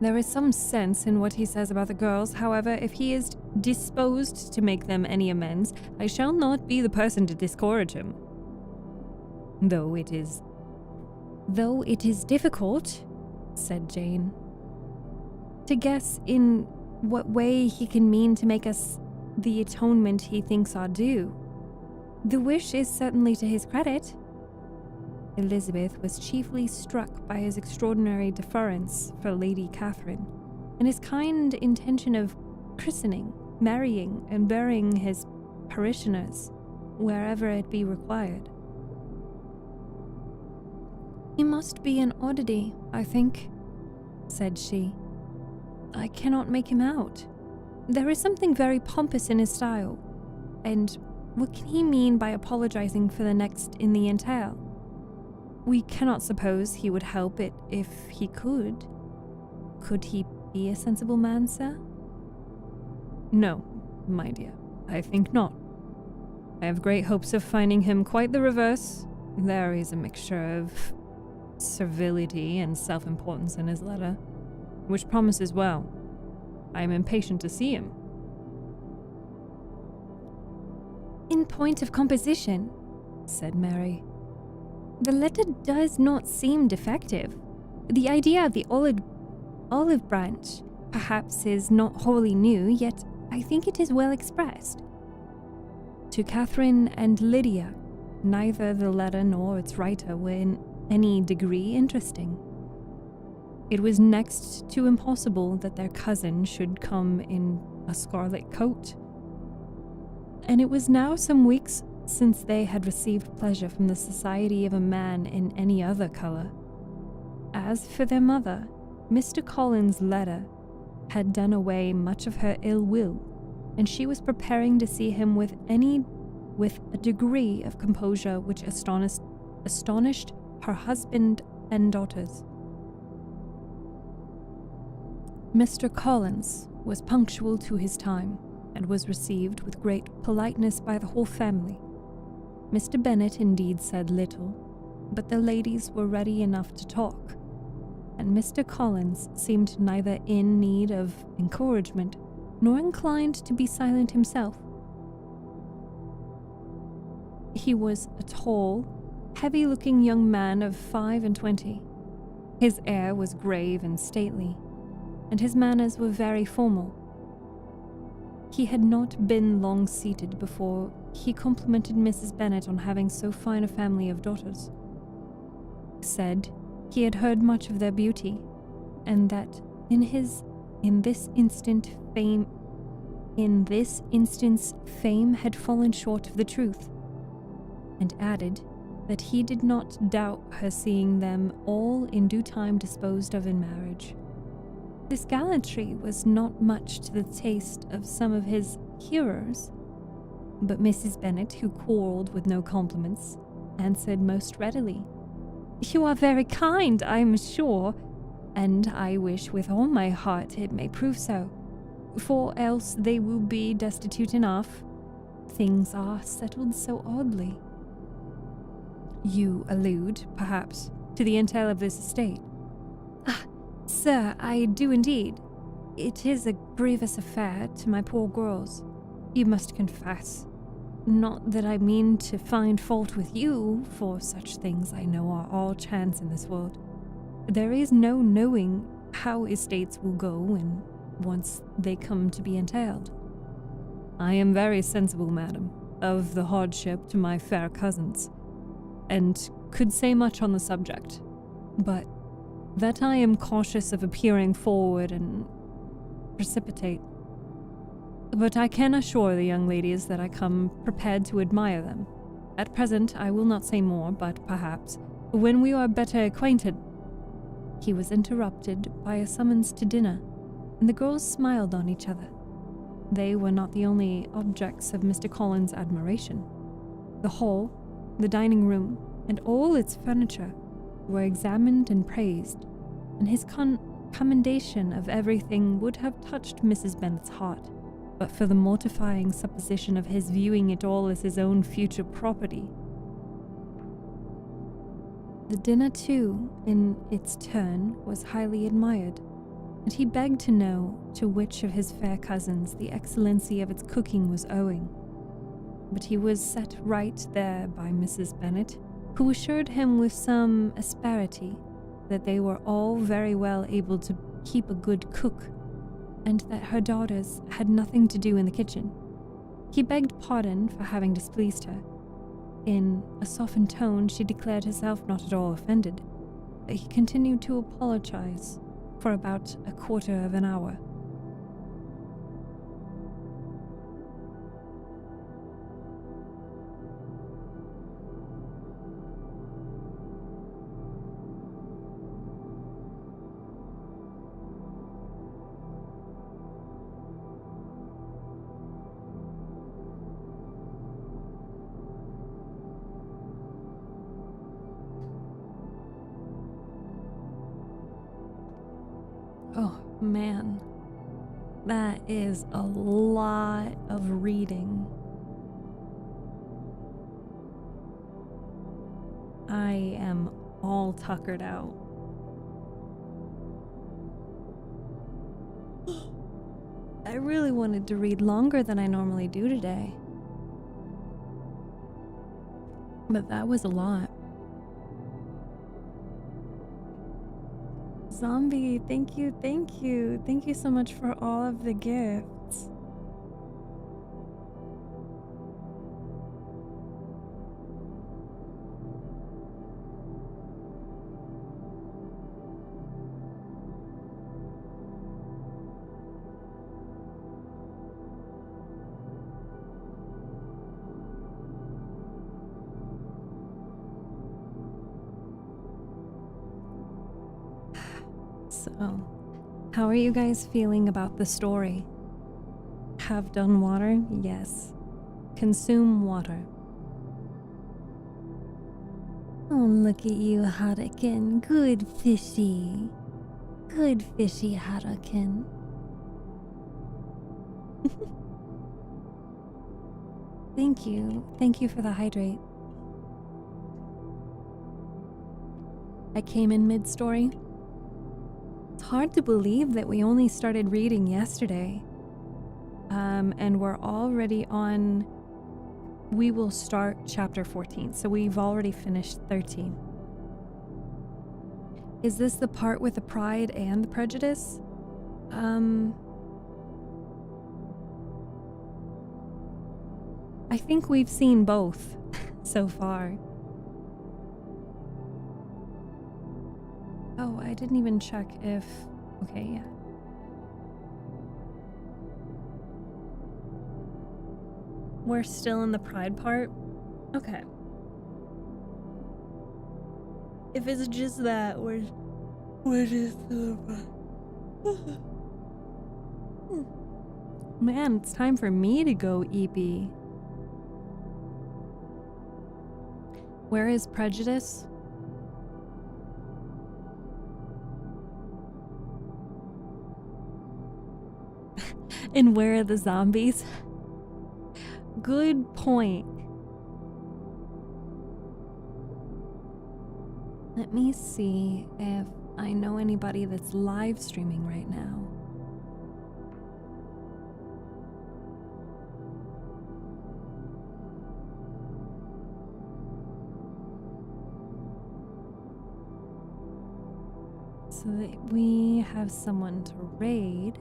There is some sense in what he says about the girls. However, if he is disposed to make them any amends, I shall not be the person to discourage him. Though it is difficult, said Jane, to guess in what way he can mean to make us the atonement he thinks our due. The wish is certainly to his credit. Elizabeth was chiefly struck by his extraordinary deference for Lady Catherine, and his kind intention of christening, marrying, and burying his parishioners wherever it be required. "He must be an oddity, I think," said she. "I cannot make him out. There is something very pompous in his style, and what can he mean by apologizing for the next in the entail? We cannot suppose he would help it if he could. Could he be a sensible man, sir?" "No, my dear, I think not. I have great hopes of finding him quite the reverse. There is a mixture of servility and self-importance in his letter, which promises well. I am impatient to see him." "In point of composition," said Mary, "the letter does not seem defective. The idea of the olive branch perhaps is not wholly new, yet I think it is well expressed. To Catherine and Lydia, neither the letter nor its writer were in any degree interesting. It was next to impossible that their cousin should come in a scarlet coat, and it was now some weeks since they had received pleasure from the society of a man in any other color. As for their mother, Mr. Collins' letter had done away much of her ill will, and she was preparing to see him with a degree of composure which astonished her husband and daughters. Mr. Collins was punctual to his time, and was received with great politeness by the whole family. Mr. Bennet indeed said little, but the ladies were ready enough to talk, and Mr. Collins seemed neither in need of encouragement nor inclined to be silent himself. He was a tall, heavy-looking young man of 25. His air was grave and stately, and his manners were very formal. He had not been long seated before he complimented Mrs. Bennet on having so fine a family of daughters. Said he had heard much of their beauty, and that in this instance fame had fallen short of the truth, and added that he did not doubt her seeing them all in due time disposed of in marriage. This gallantry was not much to the taste of some of his hearers, but Mrs. Bennet, who quarrelled with no compliments, answered most readily, "You are very kind, I am sure, and I wish with all my heart it may prove so, for else they will be destitute enough. Things are settled so oddly." "You allude, perhaps, to the entail of this estate?" "Ah, sir, I do indeed. It is a grievous affair to my poor girls, you must confess. Not that I mean to find fault with you, for such things I know are all chance in this world. There is no knowing how estates will go when once they come to be entailed. I am very sensible, madam, of the hardship to my fair cousins, and could say much on the subject, but that I am cautious of appearing forward and precipitate. But I can assure the young ladies that I come prepared to admire them. At present I will not say more, but perhaps, when we are better acquainted—" He was interrupted by a summons to dinner, and the girls smiled on each other. They were not the only objects of Mr. Collins' admiration. The hall, The dining room and all its furniture were examined and praised, and his commendation of everything would have touched Mrs. Bennet's heart, but for the mortifying supposition of his viewing it all as his own future property. The dinner, too, in its turn, was highly admired, and he begged to know to which of his fair cousins the excellency of its cooking was owing. But he was set right there by Mrs. Bennet, who assured him with some asperity that they were all very well able to keep a good cook, and that her daughters had nothing to do in the kitchen. He begged pardon for having displeased her. In a softened tone, she declared herself not at all offended, but he continued to apologize for about a quarter of an hour. Oh man, that is a lot of reading. I am all tuckered out. I really wanted to read longer than I normally do today, but that was a lot. Zombie, thank you. Thank you so much for all of the gifts. So, how are you guys feeling about the story? Have done water? Yes. Consume water. Oh, look at you, Hadakin. Good fishy. Good fishy, Hadakin. Thank you. Thank you for the hydrate. I came in mid-story. It's hard to believe that we only started reading yesterday. And we're already on... We will start chapter 14, so we've already finished 13. Is this the part with the pride and the prejudice? I think we've seen both so far. Oh, I didn't even check if... Okay, yeah. We're still in the pride part? Okay. If it's just that, we're just in the pride. Man, it's time for me to go EP. Where is Prejudice? And where are the zombies? Good point. Let me see if I know anybody that's live streaming right now. So that we have someone to raid.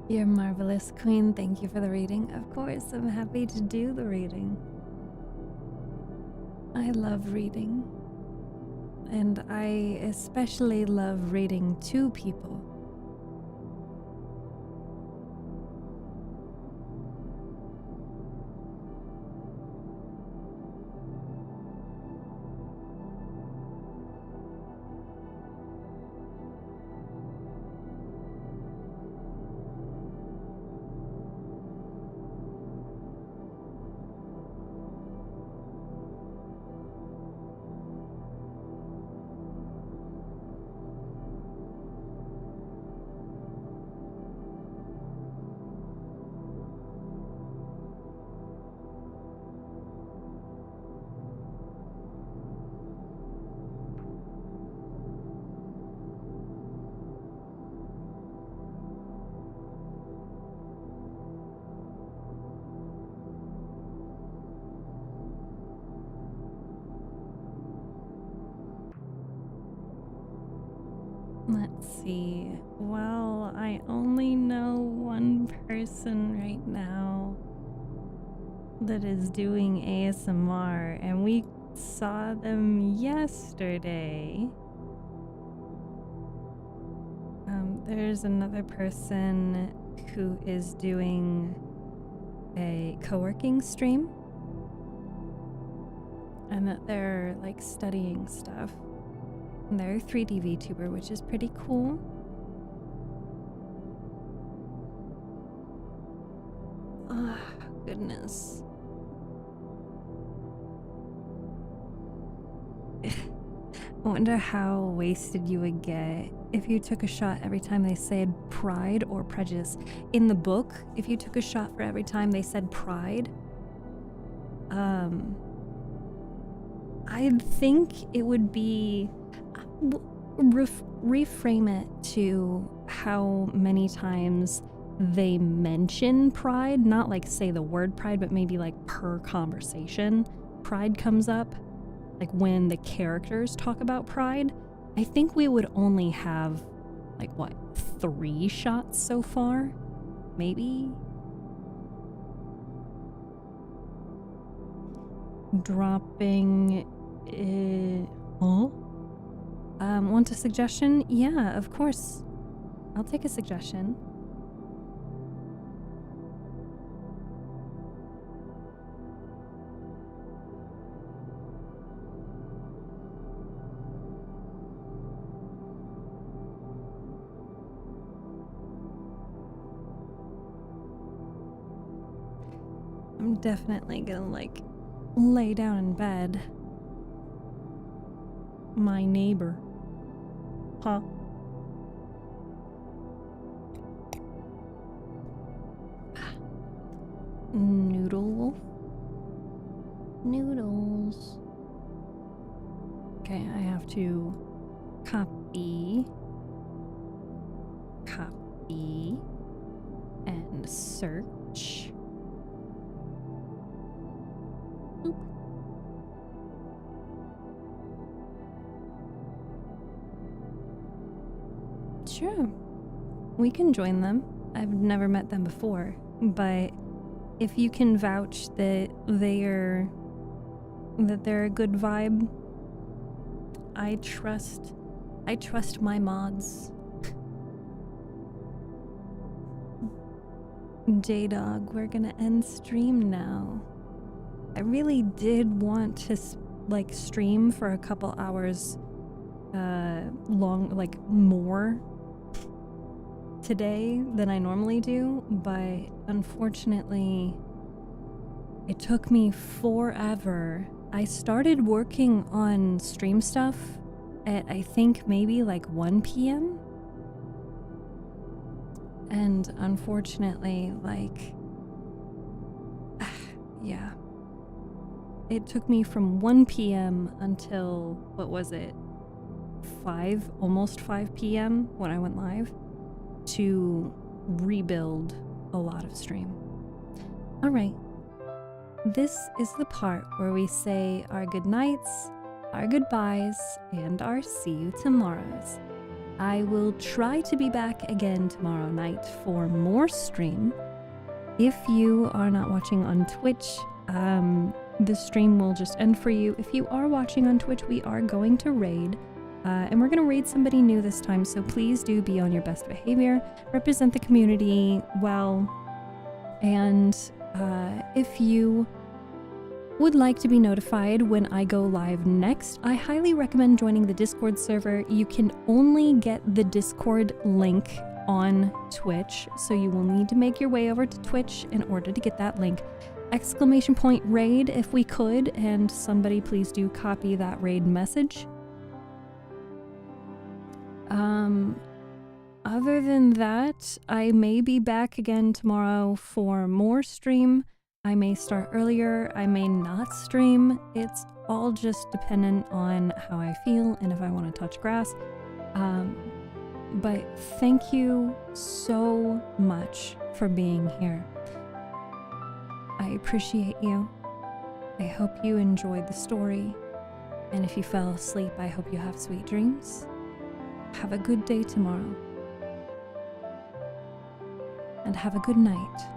You're marvelous, Queen. Thank you for the reading. Of course, I'm happy to do the reading. I love reading. And I especially love reading to people. Let's see. Well, I only know one person right now that is doing ASMR, and we saw them yesterday. There's another person who is doing a co-working stream, and that they're like studying stuff. And they're a 3D VTuber, which is pretty cool. Oh, goodness. I wonder how wasted you would get if you took a shot every time they said Pride or Prejudice. In the book, if you took a shot for every time they said Pride, I think it would be... reframe it to how many times they mention pride, not like say the word pride, but maybe like per conversation pride comes up. Like when the characters talk about pride, I think we would only have like what, 3 shots so far? Maybe? Dropping want a suggestion? Yeah, of course. I'll take a suggestion. I'm definitely gonna like lay down in bed. My neighbor. Huh? Noodle wolf? Noodles. Okay, I have to copy, and search. Oop. Sure, we can join them. I've never met them before, but if you can vouch that they're a good vibe, I trust my mods. J-Dog, we're gonna end stream now. I really did want to like stream for a couple hours long, like more today than I normally do, but unfortunately it took me forever. I started working on stream stuff at I think maybe like 1 p.m. and unfortunately, like, yeah, it took me from 1 p.m. until, what was it, almost 5 p.m. when I went live to rebuild a lot of stream. All right, this is the part where we say our good nights, our goodbyes, and our see you tomorrows. I will try to be back again tomorrow night for more stream. If you are not watching on Twitch, the stream will just end for you. If you are watching on Twitch, we are going to raid. And we're going to raid somebody new this time, so please do be on your best behavior, represent the community well, and if you would like to be notified when I go live next, I highly recommend joining the Discord server. You can only get the Discord link on Twitch, so you will need to make your way over to Twitch in order to get that link. ! Raid if we could, and somebody please do copy that raid message. Other than that, I may be back again tomorrow for more stream. I may start earlier, I may not stream. It's all just dependent on how I feel and if I want to touch grass. But thank you so much for being here. I appreciate you. I hope you enjoyed the story. And if you fell asleep, I hope you have sweet dreams. have a good day tomorrow. And have a good night.